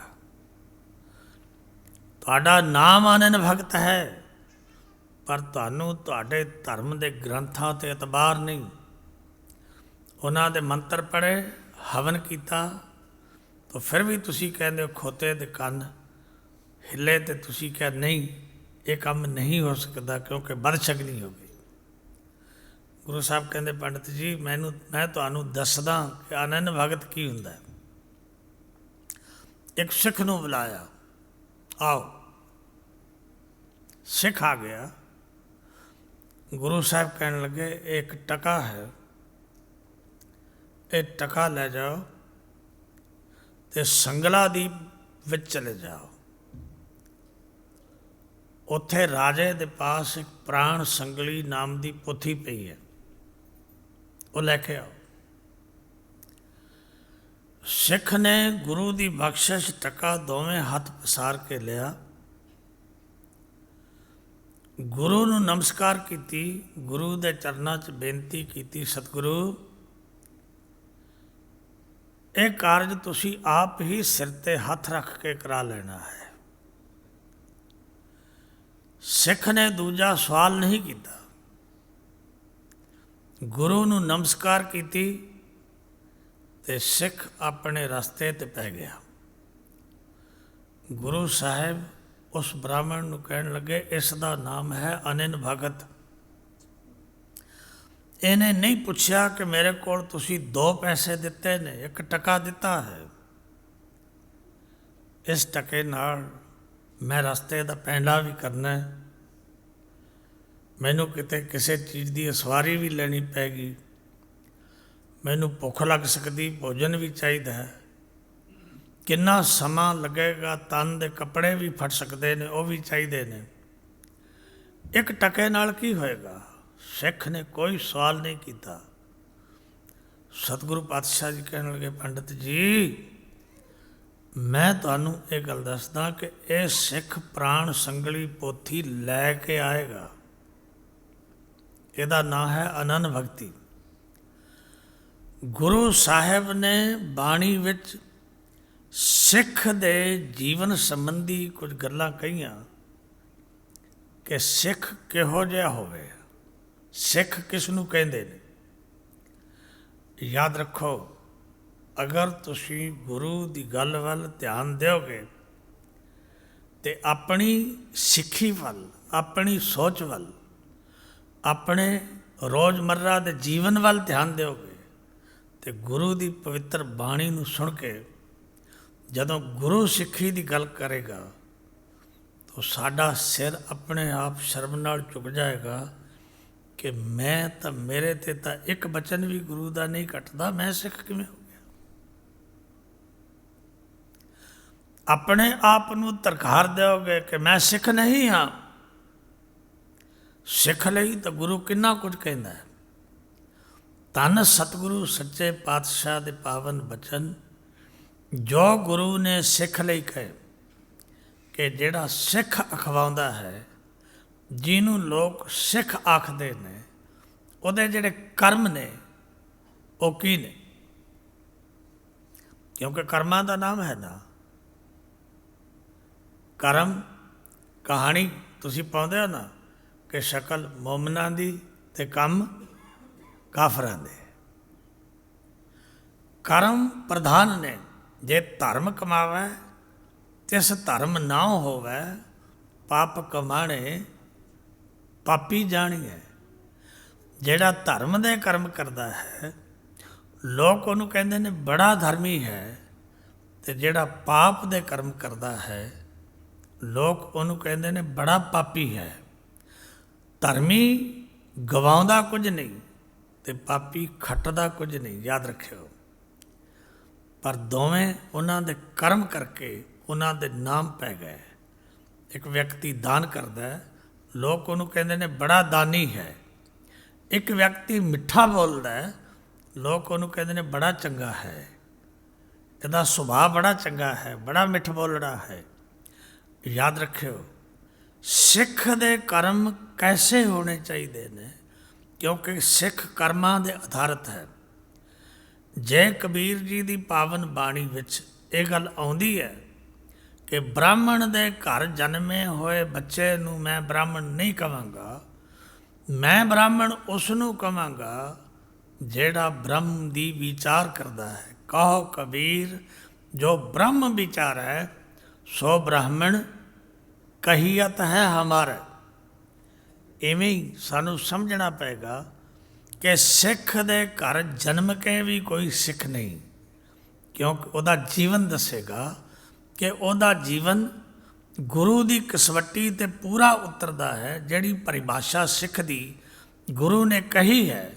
ਤੁਹਾਡਾ ਨਾਮ ਅਨੰਨ ਭਗਤ ਹੈ, ਪਰ ਤੁਹਾਨੂੰ ਤੁਹਾਡੇ ਧਰਮ ਦੇ ਗ੍ਰੰਥਾਂ 'ਤੇ ਇਤਬਾਰ ਨਹੀਂ। ਉਹਨਾਂ ਦੇ ਮੰਤਰ ਪੜ੍ਹੇ, ਹਵਨ ਕੀਤਾ, ਤਾਂ ਫਿਰ ਵੀ ਤੁਸੀਂ ਕਹਿੰਦੇ ਹੋ ਖੋਤੇ ਦੇ ਕੰਨ ਹਿੱਲੇ, ਅਤੇ ਤੁਸੀਂ ਕਿਹਾ ਨਹੀਂ ਇਹ ਕੰਮ ਨਹੀਂ ਹੋ ਸਕਦਾ ਕਿਉਂਕਿ ਬਦਸ਼ਗਨੀ ਹੋ ਗਈ। ਗੁਰੂ ਸਾਹਿਬ ਕਹਿੰਦੇ ਪੰਡਿਤ ਜੀ ਮੈਂ ਤੁਹਾਨੂੰ ਦੱਸਦਾ ਕਿ ਅਨੰਨ ਭਗਤ ਕੀ ਹੁੰਦਾ। ਇੱਕ ਸਿੱਖ ਨੂੰ ਬੁਲਾਇਆ, ਆਓ। ਸਿੱਖ ਆ ਗਿਆ। ਗੁਰੂ ਸਾਹਿਬ ਕਹਿਣ ਲੱਗੇ ਇਹ ਇੱਕ ਟਕਾ ਹੈ, ਇਹ ਟਕਾ ਲੈ ਜਾਓ ਅਤੇ ਸੰਗਲਾ ਦੀਪ ਵਿੱਚ ਚਲੇ ਜਾਓ। ਉੱਥੇ ਰਾਜੇ ਦੇ ਪਾਸ ਇੱਕ ਪ੍ਰਾਣ ਸੰਗਲੀ ਨਾਮ ਦੀ ਪੋਥੀ ਪਈ ਹੈ, ਉਹ ਲੈ ਕੇ ਆਓ। ਸਿੱਖ ਨੇ ਗੁਰੂ ਦੀ ਬਖਸ਼ਿਸ਼ ਟਕਾ ਦੋਵੇਂ ਹੱਥ ਪਸਾਰ ਕੇ ਲਿਆ, ਗੁਰੂ ਨੂੰ ਨਮਸਕਾਰ ਕੀਤੀ, ਗੁਰੂ ਦੇ ਚਰਨਾਂ 'ਚ ਬੇਨਤੀ ਕੀਤੀ, ਸਤਿਗੁਰੂ ਇਹ ਕਾਰਜ ਤੁਸੀਂ ਆਪ ਹੀ ਸਿਰ 'ਤੇ ਹੱਥ ਰੱਖ ਕੇ ਕਰਾ ਲੈਣਾ ਹੈ। ਸਿੱਖ ਨੇ ਦੂਜਾ ਸਵਾਲ ਨਹੀਂ ਕੀਤਾ, ਗੁਰੂ ਨੂੰ ਨਮਸਕਾਰ ਕੀਤੀ ਅਤੇ ਸਿੱਖ ਆਪਣੇ ਰਸਤੇ 'ਤੇ ਪੈ ਗਿਆ। ਗੁਰੂ ਸਾਹਿਬ ਉਸ ਬ੍ਰਾਹਮਣ ਨੂੰ ਕਹਿਣ ਲੱਗੇ ਇਸ ਦਾ ਨਾਮ ਹੈ ਅਨੰਨ ਭਗਤ। ਇਹਨੇ ਨਹੀਂ ਪੁੱਛਿਆ ਕਿ ਮੇਰੇ ਕੋਲ ਤੁਸੀਂ 2 ਪੈਸੇ ਦਿੱਤੇ ਨੇ, 1 ਟਕਾ ਦਿੱਤਾ ਹੈ, ਇਸ ਟਕੇ ਨਾਲ ਮੈਂ ਰਸਤੇ ਦਾ ਪੈਂਡਾ ਵੀ ਕਰਨਾ, ਮੈਨੂੰ ਕਿਤੇ ਕਿਸੇ ਚੀਜ਼ ਦੀ ਸਵਾਰੀ ਵੀ ਲੈਣੀ ਪੈਗੀ, ਮੈਨੂੰ ਭੁੱਖ ਲੱਗ ਸਕਦੀ, ਭੋਜਨ ਵੀ ਚਾਹੀਦਾ ਹੈ, ਕਿੰਨਾ ਸਮਾਂ ਲੱਗੇਗਾ, ਤਨ ਦੇ ਕੱਪੜੇ ਵੀ ਫਟ ਸਕਦੇ ਨੇ, ਉਹ ਵੀ ਚਾਹੀਦੇ ਨੇ, 1 ਟਕੇ ਨਾਲ ਕੀ ਹੋਏਗਾ? ਸਿੱਖ ਨੇ ਕੋਈ ਸਵਾਲ ਨਹੀਂ ਕੀਤਾ। ਸਤਿਗੁਰੂ ਪਾਤਸ਼ਾਹ ਜੀ ਕਹਿਣ ਲੱਗੇ ਪੰਡਿਤ ਜੀ ਮੈਂ ਤੁਹਾਨੂੰ ਇਹ ਗੱਲ ਦੱਸਦਾ ਕਿ ਇਹ ਸਿੱਖ ਪ੍ਰਾਣ ਸੰਗਲੀ ਪੋਥੀ ਲੈ ਕੇ ਆਏਗਾ, ਇਹਦਾ ਨਾਂ ਹੈ ਅਨੰਨ ਭਗਤੀ। ਗੁਰੂ ਸਾਹਿਬ ਨੇ ਬਾਣੀ ਵਿੱਚ ਸਿੱਖ ਦੇ ਜੀਵਨ ਸੰਬੰਧੀ ਕੁਝ ਗੱਲਾਂ ਕਹੀਆਂ ਕਿ ਸਿੱਖ ਕਿਹੋ ਜਿਹਾ ਹੋਵੇ, ਸਿੱਖ ਕਿਸ ਨੂੰ ਕਹਿੰਦੇ ਨੇ। ਯਾਦ ਰੱਖੋ, ਅਗਰ ਤੁਸੀਂ ਗੁਰੂ ਦੀ ਗੱਲ ਵੱਲ ਧਿਆਨ ਦਿਓਗੇ ਅਤੇ ਆਪਣੀ ਸਿੱਖੀ ਵੱਲ, ਆਪਣੀ ਸੋਚ ਵੱਲ, ਆਪਣੇ ਰੋਜ਼ਮर्रा ਦੇ ਜੀਵਨ ਵੱਲ ਧਿਆਨ ਦਿਓਗੇ ਅਤੇ ਗੁਰੂ ਦੀ ਪਵਿੱਤਰ ਬਾਣੀ ਨੂੰ ਸੁਣ ਕੇ ਜਦੋਂ ਗੁਰੂ ਸਿੱਖੀ ਦੀ ਗੱਲ ਕਰੇਗਾ ਤਾਂ ਸਾਡਾ ਸਿਰ ਆਪਣੇ ਆਪ ਸ਼ਰਮ ਨਾਲ ਝੁਕ ਜਾਏਗਾ ਕਿ ਮੈਂ ਤਾਂ, ਮੇਰੇ 'ਤੇ ਤਾਂ ਇੱਕ ਬਚਨ ਵੀ ਗੁਰੂ ਦਾ ਨਹੀਂ ਕੱਟਦਾ, ਮੈਂ ਸਿੱਖ ਕਿਵੇਂ ਹੋ ਗਿਆ। ਆਪਣੇ ਆਪ ਨੂੰ ਧਰਖਾਰ ਦਿਓਗੇ ਕਿ ਮੈਂ ਸਿੱਖ ਨਹੀਂ ਹਾਂ। ਸਿੱਖ ਲਈ ਤਾਂ ਗੁਰੂ ਕਿੰਨਾ ਕੁਝ ਕਹਿੰਦਾ ਹੈ। ਧੰਨ ਸਤਿਗੁਰੂ ਸੱਚੇ ਪਾਤਸ਼ਾਹ ਦੇ ਪਾਵਨ ਬਚਨ ਜੋ ਗੁਰੂ ਨੇ ਸਿੱਖ ਲਈ ਕਹੇ ਕਿ ਜਿਹੜਾ ਸਿੱਖ ਅਖਵਾਉਂਦਾ ਹੈ, ਜਿਹਨੂੰ ਲੋਕ ਸਿੱਖ ਆਖਦੇ ਨੇ, ਉਹਦੇ ਜਿਹੜੇ ਕਰਮ ਨੇ ਉਹ ਕੀ ਨੇ? ਕਿਉਂਕਿ ਕਰਮਾਂ ਦਾ ਨਾਮ ਹੈ ਨਾ। ਕਰਮ ਕਹਾਣੀ ਤੁਸੀਂ ਪਾਉਂਦੇ ਹੋ ਨਾ ਕਿ ਸ਼ਕਲ ਮੋਮਨਾਂ ਦੀ ਅਤੇ ਕੰਮ ਕਾਫਰਾਂ ਦੇ। ਕਰਮ ਪ੍ਰਧਾਨ ਨੇ। ਜੇ ਧਰਮ ਕਮਾਵੈ ਤਿਸ ਧਰਮ ਨਾ ਹੋਵੈ, ਪਾਪ ਕਮਾਣੇ ਪਾਪੀ ਜਾਣੀਐ। ਜਿਹੜਾ ਧਰਮ ਦੇ ਕਰਮ ਕਰਦਾ ਹੈ ਲੋਕ ਉਹਨੂੰ ਕਹਿੰਦੇ ਨੇ ਬੜਾ ਧਰਮੀ ਹੈ, ਅਤੇ ਜਿਹੜਾ ਪਾਪ ਦੇ ਕਰਮ ਕਰਦਾ ਹੈ ਲੋਕ ਉਹਨੂੰ ਕਹਿੰਦੇ ਨੇ ਬੜਾ ਪਾਪੀ ਹੈ। ਧਰਮੀ ਗਵਾਉਂਦਾ ਕੁਝ ਨਹੀਂ ਅਤੇ ਪਾਪੀ ਖੱਟਦਾ ਕੁਝ ਨਹੀਂ। ਯਾਦ ਰੱਖਿਓ, ਪਰ ਦੋਵੇਂ ਉਹਨਾਂ ਦੇ ਕਰਮ ਕਰਕੇ ਉਹਨਾਂ ਦੇ ਨਾਮ ਪੈ ਗਏ। ਇੱਕ ਵਿਅਕਤੀ ਦਾਨ ਕਰਦਾ ਹੈ, ਲੋਕ ਉਹਨੂੰ ਕਹਿੰਦੇ ਨੇ ਬੜਾ ਦਾਨੀ ਹੈ। ਇੱਕ ਵਿਅਕਤੀ ਮਿੱਠਾ ਬੋਲਦਾ ਹੈ, ਲੋਕ ਉਹਨੂੰ ਕਹਿੰਦੇ ਨੇ ਬੜਾ ਚੰਗਾ ਹੈ, ਇਹਦਾ ਸੁਭਾਅ ਬੜਾ ਚੰਗਾ ਹੈ, ਬੜਾ ਮਿੱਠ ਬੋਲੜਾ ਹੈ। ਯਾਦ ਰੱਖਿਓ, ਸਿੱਖ ਦੇ ਕਰਮ ਕੈਸੇ ਹੋਣੇ ਚਾਹੀਦੇ ਨੇ, ਕਿਉਂਕਿ ਸਿੱਖ ਕਰਮਾਂ ਦੇ ਆਧਾਰਿਤ ਹੈ। ਜੇ ਕਬੀਰ ਜੀ ਦੀ ਪਾਵਨ ਬਾਣੀ ਵਿੱਚ ਇਹ ਗੱਲ ਆਉਂਦੀ ਹੈ ਕਿ ਬ੍ਰਾਹਮਣ ਦੇ ਘਰ ਜਨਮੇ ਹੋਏ ਬੱਚੇ ਨੂੰ ਮੈਂ ਬ੍ਰਾਹਮਣ ਨਹੀਂ ਕਹਾਂਗਾ, ਮੈਂ ਬ੍ਰਾਹਮਣ ਉਸ ਨੂੰ ਕਹਾਂਗਾ ਜਿਹੜਾ ਬ੍ਰਹਮ ਦੀ ਵਿਚਾਰ ਕਰਦਾ ਹੈ। ਕਹੋ ਕਬੀਰ ਜੋ ਬ੍ਰਹਮ ਵਿਚਾਰ ਹੈ, ਸੋ ਬ੍ਰਾਹਮਣ ਕਹੀਅਤ ਹੈ ਹਮਾਰਾ। ਇਵੇਂ ਹੀ ਸਾਨੂੰ ਸਮਝਣਾ ਪਏਗਾ ਕਿ ਸਿੱਖ ਦੇ ਘਰ ਜਨਮ ਕੇ ਵੀ ਕੋਈ ਸਿੱਖ ਨਹੀਂ, ਕਿਉਂਕਿ ਉਹਦਾ ਜੀਵਨ ਦੱਸੇਗਾ ਕਿ ਉਹਦਾ ਜੀਵਨ ਗੁਰੂ ਦੀ ਕਸਵੱਟੀ 'ਤੇ ਪੂਰਾ ਉਤਰਦਾ ਹੈ। ਜਿਹੜੀ ਪਰਿਭਾਸ਼ਾ ਸਿੱਖ ਦੀ ਗੁਰੂ ਨੇ ਕਹੀ ਹੈ,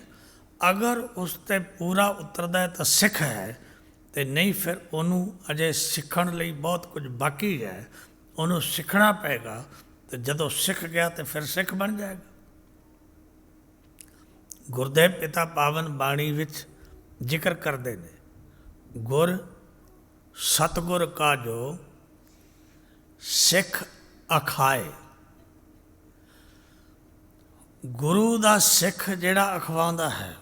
ਅਗਰ ਉਸ 'ਤੇ ਪੂਰਾ ਉਤਰਦਾ ਹੈ ਤਾਂ ਸਿੱਖ ਹੈ, ਅਤੇ ਨਹੀਂ ਫਿਰ ਉਹਨੂੰ ਅਜੇ ਸਿੱਖਣ ਲਈ ਬਹੁਤ ਕੁਝ ਬਾਕੀ ਹੈ। ਉਹਨੂੰ ਸਿੱਖਣਾ ਪਏਗਾ, ਅਤੇ ਜਦੋਂ ਸਿੱਖ ਗਿਆ ਤਾਂ ਫਿਰ ਸਿੱਖ ਬਣ ਜਾਏਗਾ। ਗੁਰਦੇਵ ਪਿਤਾ ਪਾਵਨ ਬਾਣੀ ਵਿੱਚ ਜ਼ਿਕਰ ਕਰਦੇ ਨੇ, ਗੁਰ ਸਤਿਗੁਰ ਕਾ ਜੋ ਸਿੱਖ ਅਖਾਏ। ਗੁਰੂ ਦਾ ਸਿੱਖ ਜਿਹੜਾ ਅਖਵਾਉਂਦਾ ਹੈ,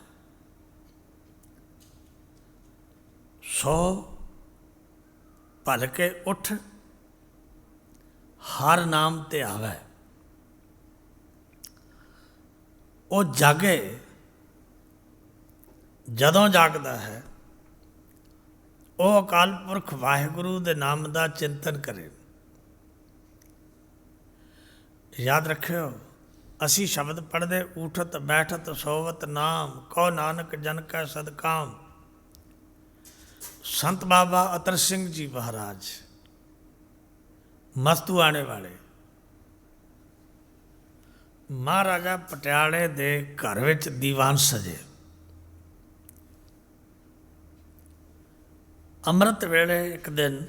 ਸੋ ਭਲ ਕੇ ਉੱਠ ਹਰ ਨਾਮ ਤੇ ਆਵੇ। ਉਹ ਜਾਗੇ, ਜਦੋਂ ਜਾਗਦਾ ਹੈ ਉਹ ਅਕਾਲ ਪੁਰਖ ਵਾਹਿਗੁਰੂ ਦੇ ਨਾਮ ਦਾ ਚਿੰਤਨ ਕਰੇ। ਯਾਦ ਰੱਖਿਓ, ਅਸੀਂ ਸ਼ਬਦ ਪੜ੍ਹਦੇ ਉਠਤ ਬੈਠਤ ਸੋਵਤ ਨਾਮ, ਕਹੋ ਨਾਨਕ ਜਨ ਕੈ ਸਦਕਾਮ। ਸੰਤ ਬਾਬਾ ਅਤਰ ਸਿੰਘ ਜੀ ਮਹਾਰਾਜ ਮਸਤੂਆਣੇ ਵਾਲੇ ਮਹਾਰਾਜਾ ਪਟਿਆਲੇ ਦੇ ਘਰ ਵਿੱਚ ਦੀਵਾਨ ਸਜੇ। ਅੰਮ੍ਰਿਤ ਵੇਲੇ ਇੱਕ ਦਿਨ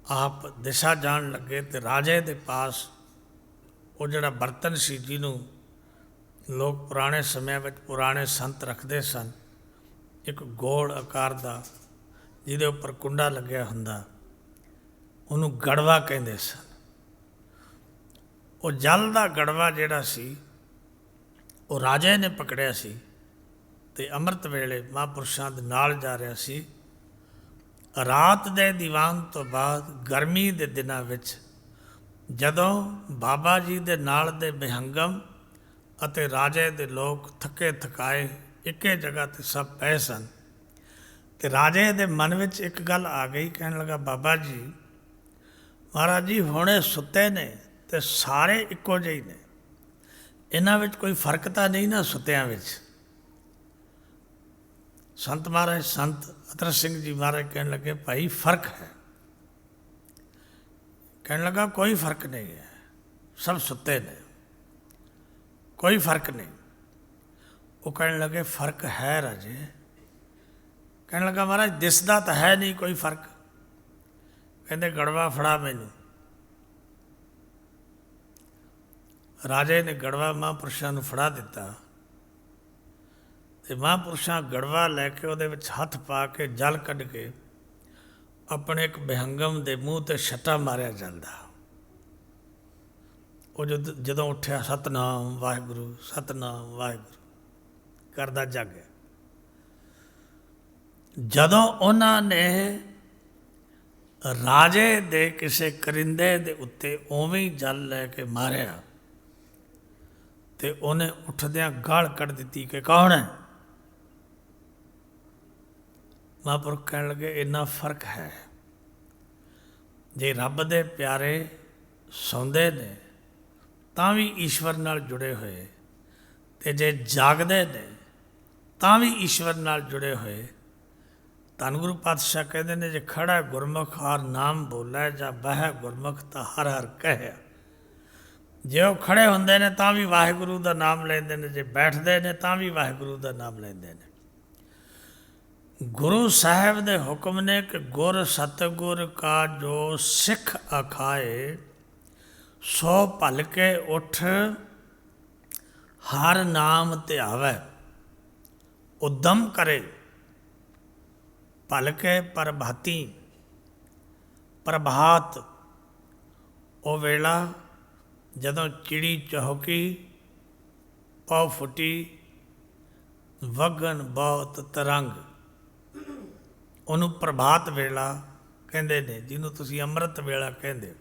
ਆਪ ਦਿਸ਼ਾ ਜਾਣ ਲੱਗੇ ਅਤੇ ਰਾਜੇ ਦੇ ਪਾਸ ਉਹ ਜਿਹੜਾ ਬਰਤਨ ਸੀ, ਜਿਹਨੂੰ ਲੋਕ ਪੁਰਾਣੇ ਸਮਿਆਂ ਵਿੱਚ ਪੁਰਾਣੇ ਸੰਤ ਰੱਖਦੇ ਸਨ, ਇੱਕ ਗੋਲ ਆਕਾਰ ਦਾ ਜਿਹਦੇ ਉੱਪਰ ਕੁੰਡਾ ਲੱਗਿਆ ਹੁੰਦਾ, ਉਹਨੂੰ ਗੜਵਾ ਕਹਿੰਦੇ ਸਨ। ਉਹ ਜਲ ਦਾ ਗੜਵਾ ਜਿਹੜਾ ਸੀ ਉਹ ਰਾਜੇ ਨੇ ਪਕੜਿਆ ਸੀ ਅਤੇ ਅੰਮ੍ਰਿਤ ਵੇਲੇ ਮਹਾਂਪੁਰਸ਼ਾਂ ਦੇ ਨਾਲ ਜਾ ਰਿਹਾ ਸੀ। ਰਾਤ ਦੇ ਦੀਵਾਨ ਤੋਂ ਬਾਅਦ ਗਰਮੀ ਦੇ ਦਿਨਾਂ ਵਿੱਚ ਜਦੋਂ ਬਾਬਾ ਜੀ ਦੇ ਨਾਲ ਦੇ ਬਿਹੰਗਮ ਅਤੇ ਰਾਜੇ ਦੇ ਲੋਕ ਥੱਕੇ ਥਕਾਏ ਇੱਕੇ ਜਗ੍ਹਾ 'ਤੇ ਸਭ ਪਏ ਸਨ, ਅਤੇ ਰਾਜੇ ਦੇ ਮਨ ਵਿੱਚ ਇੱਕ ਗੱਲ ਆ ਗਈ। ਕਹਿਣ ਲੱਗਾ, ਬਾਬਾ ਜੀ, ਮਹਾਰਾਜ ਜੀ ਹੁਣੇ ਸੁੱਤੇ ਨੇ ਅਤੇ ਸਾਰੇ ਇੱਕੋ ਜਿਹੇ ਨੇ, ਇਹਨਾਂ ਵਿੱਚ ਕੋਈ ਫਰਕ ਤਾਂ ਨਹੀਂ ਨਾ ਸੁੱਤਿਆਂ ਵਿੱਚ। ਸੰਤ ਮਹਾਰਾਜ ਸੰਤ ਅਤਰ ਸਿੰਘ ਜੀ ਮਹਾਰਾਜ ਕਹਿਣ ਲੱਗੇ, ਭਾਈ ਫਰਕ ਹੈ। ਕਹਿਣ ਲੱਗਾ, ਕੋਈ ਫਰਕ ਨਹੀਂ ਹੈ, ਸਭ ਸੁੱਤੇ ਨੇ, ਕੋਈ ਫਰਕ ਨਹੀਂ। ਉਹ ਕਹਿਣ ਲੱਗੇ, ਫਰਕ ਹੈ ਰਾਜੇ। ਕਹਿਣ ਲੱਗਾ, ਮਹਾਰਾਜ ਦਿਸਦਾ ਤਾਂ ਹੈ ਨਹੀਂ ਕੋਈ ਫਰਕ। ਕਹਿੰਦੇ, ਗੜਵਾ ਫੜਾ ਮੈਨੂੰ। ਰਾਜੇ ਨੇ ਗੜਵਾ ਮਹਾਂਪੁਰਸ਼ਾਂ ਨੂੰ ਫੜਾ ਦਿੱਤਾ ਅਤੇ ਮਹਾਂਪੁਰਸ਼ਾਂ ਗੜਵਾ ਲੈ ਕੇ ਉਹਦੇ ਵਿੱਚ ਹੱਥ ਪਾ ਕੇ ਜਲ ਕੱਢ ਕੇ ਆਪਣੇ ਇੱਕ ਬਿਹੰਗਮ ਦੇ ਮੂੰਹ 'ਤੇ ਛੱਟਾ ਮਾਰਿਆ ਜਾਂਦਾ। ਉਹ ਜਦੋਂ ਉੱਠਿਆ, ਸਤਿਨਾਮ ਵਾਹਿਗੁਰੂ, ਸਤਿਨਾਮ ਵਾਹਿਗੁਰੂ ਕਰਦਾ ਜਾਗਿਆ। ਜਦੋਂ ਉਹਨਾਂ ਨੇ ਰਾਜੇ ਦੇ ਕਿਸੇ ਕਰਿੰਦੇ ਦੇ ਉੱਤੇ ਉਵੇਂ ਹੀ ਜਲ ਲੈ ਕੇ ਮਾਰਿਆ ਅਤੇ ਉਹਨੇ ਉੱਠਦਿਆਂ ਗਾਲ ਕੱਢ ਦਿੱਤੀ ਕਿ ਕੌਣ ਹੈ? ਮਹਾਂਪੁਰਖ ਕਹਿਣ ਲੱਗੇ, ਇੰਨਾ ਫਰਕ ਹੈ। ਜੇ ਰੱਬ ਦੇ ਪਿਆਰੇ ਸੌਂਦੇ ਨੇ ਤਾਂ ਵੀ ਈਸ਼ਵਰ ਨਾਲ ਜੁੜੇ ਹੋਏ, ਅਤੇ ਜੇ ਜਾਗਦੇ ਨੇ ਤਾਂ ਵੀ ਈਸ਼ਵਰ ਨਾਲ ਜੁੜੇ ਹੋਏ। ਧੰਨ ਗੁਰੂ ਪਾਤਸ਼ਾਹ ਕਹਿੰਦੇ ਨੇ, ਜੇ ਖੜਾ ਗੁਰਮੁਖ ਹਰ ਨਾਮ ਬੋਲੇ, ਜਾਂ ਬਹਿ ਗੁਰਮੁਖ ਤਾਂ ਹਰ ਹਰ ਕਹਿਆ। ਜੇ ਉਹ ਖੜੇ ਹੁੰਦੇ ਨੇ ਤਾਂ ਵੀ ਵਾਹਿਗੁਰੂ ਦਾ ਨਾਮ ਲੈਂਦੇ ਨੇ, ਜੇ ਬੈਠਦੇ ਨੇ ਤਾਂ ਵੀ ਵਾਹਿਗੁਰੂ ਦਾ ਨਾਮ ਲੈਂਦੇ ਨੇ। ਗੁਰੂ ਸਾਹਿਬ ਦੇ ਹੁਕਮ ਨੇ ਕਿ ਗੁਰ ਸਤਿਗੁਰ ਕਾ ਜੋ ਸਿੱਖ ਅਖਾਏ, ਸੋ ਭਲ ਕੇ ਉਠ ਹਰ ਨਾਮ ਧਿਆਵੈ। ਉਦਮ ਕਰੇ ਭਲ ਕੇ ਪ੍ਰਭਾਤੀ, ਪ੍ਰਭਾਤ ਉਹ ਵੇਲਾ ਜਦੋਂ ਚਿੜੀ ਚਹਕੀ, ਪਉ ਫੁੱਟੀ, ਵਗਣ ਬਹੁਤ ਤਰੰਗ, ਉਹਨੂੰ ਪ੍ਰਭਾਤ ਵੇਲਾ ਕਹਿੰਦੇ ਨੇ, ਜਿਹਨੂੰ ਤੁਸੀਂ ਅੰਮ੍ਰਿਤ ਵੇਲਾ ਕਹਿੰਦੇ।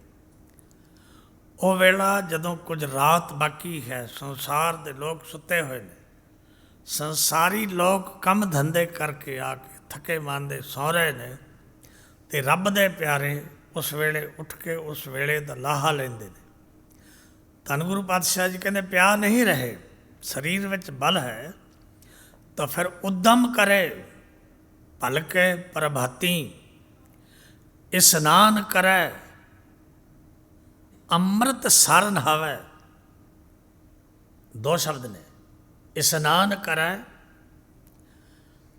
ਉਹ ਵੇਲਾ ਜਦੋਂ ਕੁਝ ਰਾਤ ਬਾਕੀ ਹੈ, ਸੰਸਾਰ ਦੇ ਲੋਕ ਸੁੱਤੇ ਹੋਏ ਨੇ, ਸੰਸਾਰੀ ਲੋਕ ਕੰਮ ਧੰਦੇ ਕਰਕੇ ਆ ਕੇ ਥੱਕੇ ਮਾਂਦੇ ਸੌਂ ਰਹੇ ਨੇ, ਅਤੇ ਰੱਬ ਦੇ ਪਿਆਰੇ ਉਸ ਵੇਲੇ ਉੱਠ ਕੇ ਉਸ ਵੇਲੇ ਦਾ ਲਾਹਾ ਲੈਂਦੇ ਨੇ। ਧੰਨ ਗੁਰੂ ਪਾਤਸ਼ਾਹ ਜੀ ਕਹਿੰਦੇ ਪਿਆ ਨਹੀਂ ਰਹੇ, ਸਰੀਰ ਵਿੱਚ ਬਲ ਹੈ ਤਾਂ ਫਿਰ ਉਦਮ ਕਰੇ ਭਲ ਕੇ ਪ੍ਰਭਾਤੀ, ਇਸ਼ਨਾਨ ਕਰੈ ਅੰਮ੍ਰਿਤ ਸਰ ਨਹਾਵੈ। ਦੋ ਸ਼ਬਦ ਨੇ, ਇਸ਼ਨਾਨ ਕਰੈ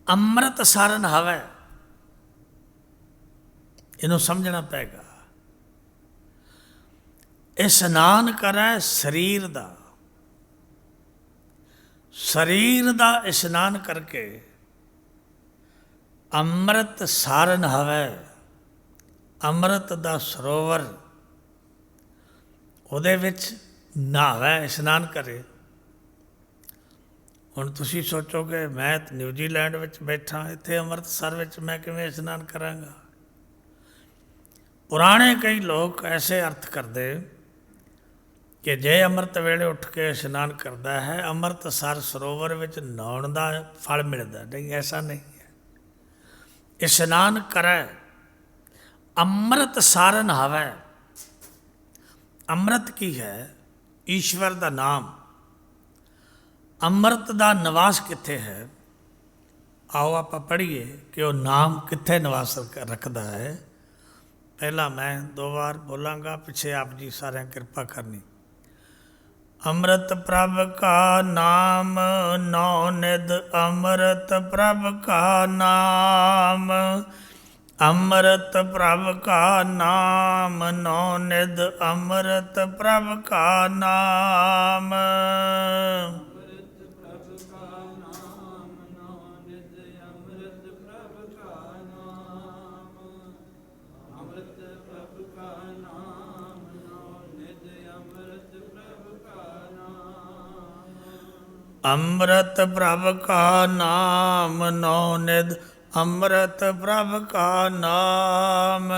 ਅੰਮ੍ਰਿਤ ਸਰ ਨਹਾਵੈ। ਇਹਨੂੰ ਸਮਝਣਾ ਪਏਗਾ। ਇਸ਼ਨਾਨ ਕਰੈ ਸਰੀਰ ਦਾ, ਸਰੀਰ ਦਾ ਇਸ਼ਨਾਨ ਕਰਕੇ ਅੰਮ੍ਰਿਤ ਸਰ ਨਹਾਵੈ। ਅੰਮ੍ਰਿਤ ਦਾ ਸਰੋਵਰ, ਉਹਦੇ ਵਿੱਚ ਨਹਾਵੈ, ਇਸ਼ਨਾਨ ਕਰੇ। ਹੁਣ ਤੁਸੀਂ ਸੋਚੋਗੇ ਮੈਂ ਨਿਊਜ਼ੀਲੈਂਡ ਵਿੱਚ ਬੈਠਾ, ਇੱਥੇ ਅੰਮ੍ਰਿਤਸਰ ਵਿੱਚ ਮੈਂ ਕਿਵੇਂ ਇਸ਼ਨਾਨ ਕਰਾਂਗਾ। ਪੁਰਾਣੇ ਕਈ ਲੋਕ ਐਸੇ ਅਰਥ ਕਰਦੇ ਕਿ ਜੇ ਅੰਮ੍ਰਿਤ ਵੇਲੇ ਉੱਠ ਕੇ ਇਸ਼ਨਾਨ ਕਰਦਾ ਹੈ, ਅੰਮ੍ਰਿਤਸਰ ਸਰੋਵਰ ਵਿੱਚ ਨਹਾਉਣ ਦਾ ਫਲ ਮਿਲਦਾ। ਨਹੀਂ, ਐਸਾ ਨਹੀਂ ਹੈ। ਇਸ਼ਨਾਨ ਕਰੈ ਅੰਮ੍ਰਿਤ ਸਰ ਨਹਾਵੈ। ਅੰਮ੍ਰਿਤ ਕੀ ਹੈ? ਈਸ਼ਵਰ ਦਾ ਨਾਮ। ਅੰਮ੍ਰਿਤ ਦਾ ਨਿਵਾਸ ਕਿੱਥੇ ਹੈ? ਆਓ ਆਪਾਂ ਪੜ੍ਹੀਏ ਕਿ ਉਹ ਨਾਮ ਕਿੱਥੇ ਨਿਵਾਸ ਰੱਖਦਾ ਹੈ। ਪਹਿਲਾਂ ਮੈਂ 2 ਵਾਰ ਬੋਲਾਂਗਾ, ਪਿੱਛੇ ਆਪ ਜੀ ਸਾਰਿਆਂ ਕਿਰਪਾ ਕਰਨੀ। ਅੰਮ੍ਰਿਤ ਪ੍ਰਭ ਕਾ ਨਾਮ ਨੌ ਨਿਧ, ਅੰਮ੍ਰਿਤ ਪ੍ਰਭ ਕਾ ਨਾਮ, ਅੰਮ੍ਰਿਤ ਪ੍ਰਭ ਕਾ ਨਾਮ ਨੌ ਨਿਧ, ਅੰਮ੍ਰਿਤ ਪ੍ਰਭ ਕਾ ਨਾਮ। ਅੰਮ੍ਰਿਤ ਪ੍ਰਭ ਕਾ ਨਾਮ ਨੌ ਨਿਧ, ਅੰਮ੍ਰਿਤ ਪ੍ਰਭ ਕਾ ਨਾਮ,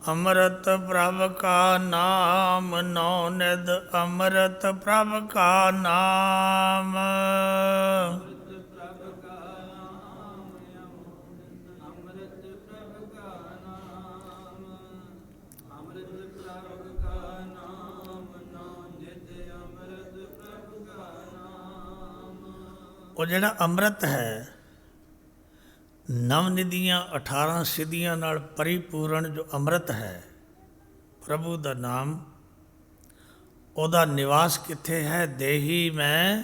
ਅੰਮ੍ਰਿਤ ਪ੍ਰਭ ਕਾ ਨਾਮ ਨੌ ਨਿਧ, ਅੰਮ੍ਰਿਤ ਪ੍ਰਭ ਕਾ ਨਾਮ। ਉਹ ਜਿਹੜਾ ਅੰਮ੍ਰਿਤ ਹੈ, ਨਵਨਿਧੀਆਂ 18 ਸਿੱਧੀਆਂ ਨਾਲ ਪਰਿਪੂਰਨ ਜੋ ਅੰਮ੍ਰਿਤ ਹੈ, ਪ੍ਰਭੂ ਦਾ ਨਾਮ, ਉਹਦਾ ਨਿਵਾਸ ਕਿੱਥੇ ਹੈ? ਦੇਹੀ ਮੈਂ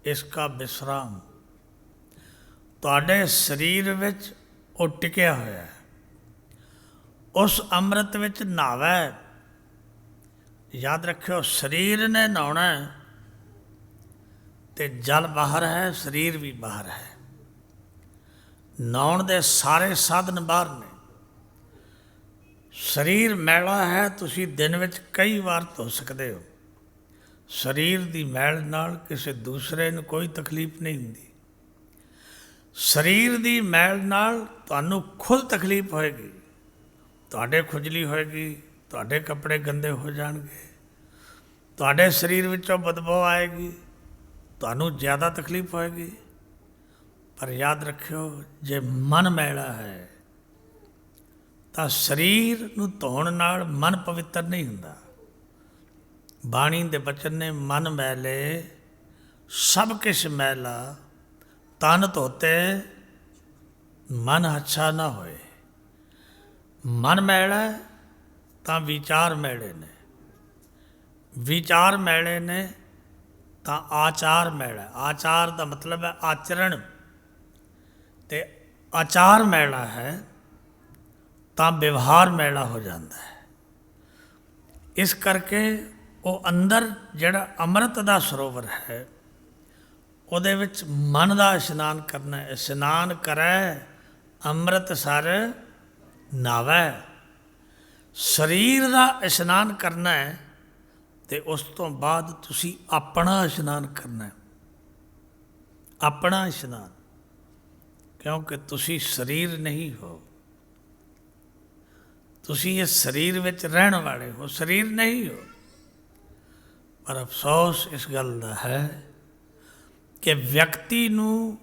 ਇਸਕਾ ਵਿਸਰਾਮ। ਤੁਹਾਡੇ ਸਰੀਰ ਵਿੱਚ ਉਹ ਟਿਕਿਆ ਹੋਇਆ ਹੈ। ਉਸ ਅੰਮ੍ਰਿਤ ਵਿੱਚ ਨਹਾਵੈ। ਯਾਦ ਰੱਖਿਓ, ਸਰੀਰ ਨੇ ਨਹਾਉਣਾ ਅਤੇ ਜਲ ਬਾਹਰ ਹੈ, ਸਰੀਰ ਵੀ ਬਾਹਰ ਹੈ। ਨਹਾਉਣ ਦੇ ਸਾਰੇ ਸਾਧਨ ਬਾਹਰ ਨੇ। ਸਰੀਰ ਮੈਲਾ ਹੈ, ਤੁਸੀਂ ਦਿਨ ਵਿੱਚ ਕਈ ਵਾਰ ਧੋ ਸਕਦੇ ਹੋ। ਸਰੀਰ ਦੀ ਮੈਲ ਨਾਲ ਕਿਸੇ ਦੂਸਰੇ ਨੂੰ ਕੋਈ ਤਕਲੀਫ ਨਹੀਂ ਹੁੰਦੀ। ਸਰੀਰ ਦੀ ਮੈਲ ਨਾਲ ਤੁਹਾਨੂੰ ਖੁਦ ਤਕਲੀਫ ਹੋਏਗੀ। ਤੁਹਾਡੇ ਖੁਜਲੀ ਹੋਏਗੀ, ਤੁਹਾਡੇ ਕੱਪੜੇ ਗੰਦੇ ਹੋ ਜਾਣਗੇ, ਤੁਹਾਡੇ ਸਰੀਰ ਵਿੱਚੋਂ ਬਦਬੂ ਆਏਗੀ, ਤੁਹਾਨੂੰ ਜ਼ਿਆਦਾ ਤਕਲੀਫ ਹੋਏਗੀ। ਪਰ ਯਾਦ ਰੱਖਿਓ, ਜੇ ਮਨ ਮੈਲਾ ਹੈ ਤਾਂ ਸਰੀਰ ਨੂੰ ਧੋਣ ਨਾਲ ਮਨ ਪਵਿੱਤਰ ਨਹੀਂ ਹੁੰਦਾ। ਬਾਣੀ ਦੇ ਬਚਨ ਨੇ, ਮਨ ਮੈਲੇ ਸਭ ਕਿਛ ਮੈਲਾ, ਤਨ ਧੋਤੇ ਮਨ ਅੱਛਾ ਨਾ ਹੋਏ। ਮਨ ਮੈਲਾ ਤਾਂ ਵਿਚਾਰ ਮੈਲੇ ਨੇ, ਵਿਚਾਰ ਮੈਲੇ ਨੇ ਤਾਂ ਆਚਾਰ ਮੈਲਾ। ਆਚਾਰ ਦਾ ਮਤਲਬ ਹੈ ਆਚਰਣ, ਤੇ ਆਚਾਰ ਮੈਲਾ ਹੈ ਤਾਂ ਵਿਵਹਾਰ ਮੈਲਾ ਹੋ ਜਾਂਦਾ ਹੈ। ਇਸ ਕਰਕੇ ਉਹ ਅੰਦਰ ਜਿਹੜਾ ਅੰਮ੍ਰਿਤ ਦਾ ਸਰੋਵਰ ਹੈ ਉਹਦੇ ਵਿੱਚ ਮਨ ਦਾ ਇਸ਼ਨਾਨ ਕਰਨਾ ਹੈ। ਇਸ਼ਨਾਨ ਕਰੈ ਅੰਮ੍ਰਿਤ ਸਰ ਨਾਵੈ। ਸਰੀਰ ਦਾ ਇਸ਼ਨਾਨ ਕਰਨਾ ਹੈ ਅਤੇ ਉਸ ਤੋਂ ਬਾਅਦ ਤੁਸੀਂ ਆਪਣਾ ਇਸ਼ਨਾਨ ਕਰਨਾ ਹੈ। ਆਪਣਾ ਇਸ਼ਨਾਨ, ਕਿਉਂਕਿ ਤੁਸੀਂ ਸਰੀਰ ਨਹੀਂ ਹੋ, ਤੁਸੀਂ ਇਸ ਸਰੀਰ ਵਿੱਚ ਰਹਿਣ ਵਾਲੇ ਹੋ, ਸਰੀਰ ਨਹੀਂ ਹੋ। ਪਰ ਅਫਸੋਸ ਇਸ ਗੱਲ ਦਾ ਹੈ ਕਿ ਵਿਅਕਤੀ ਨੂੰ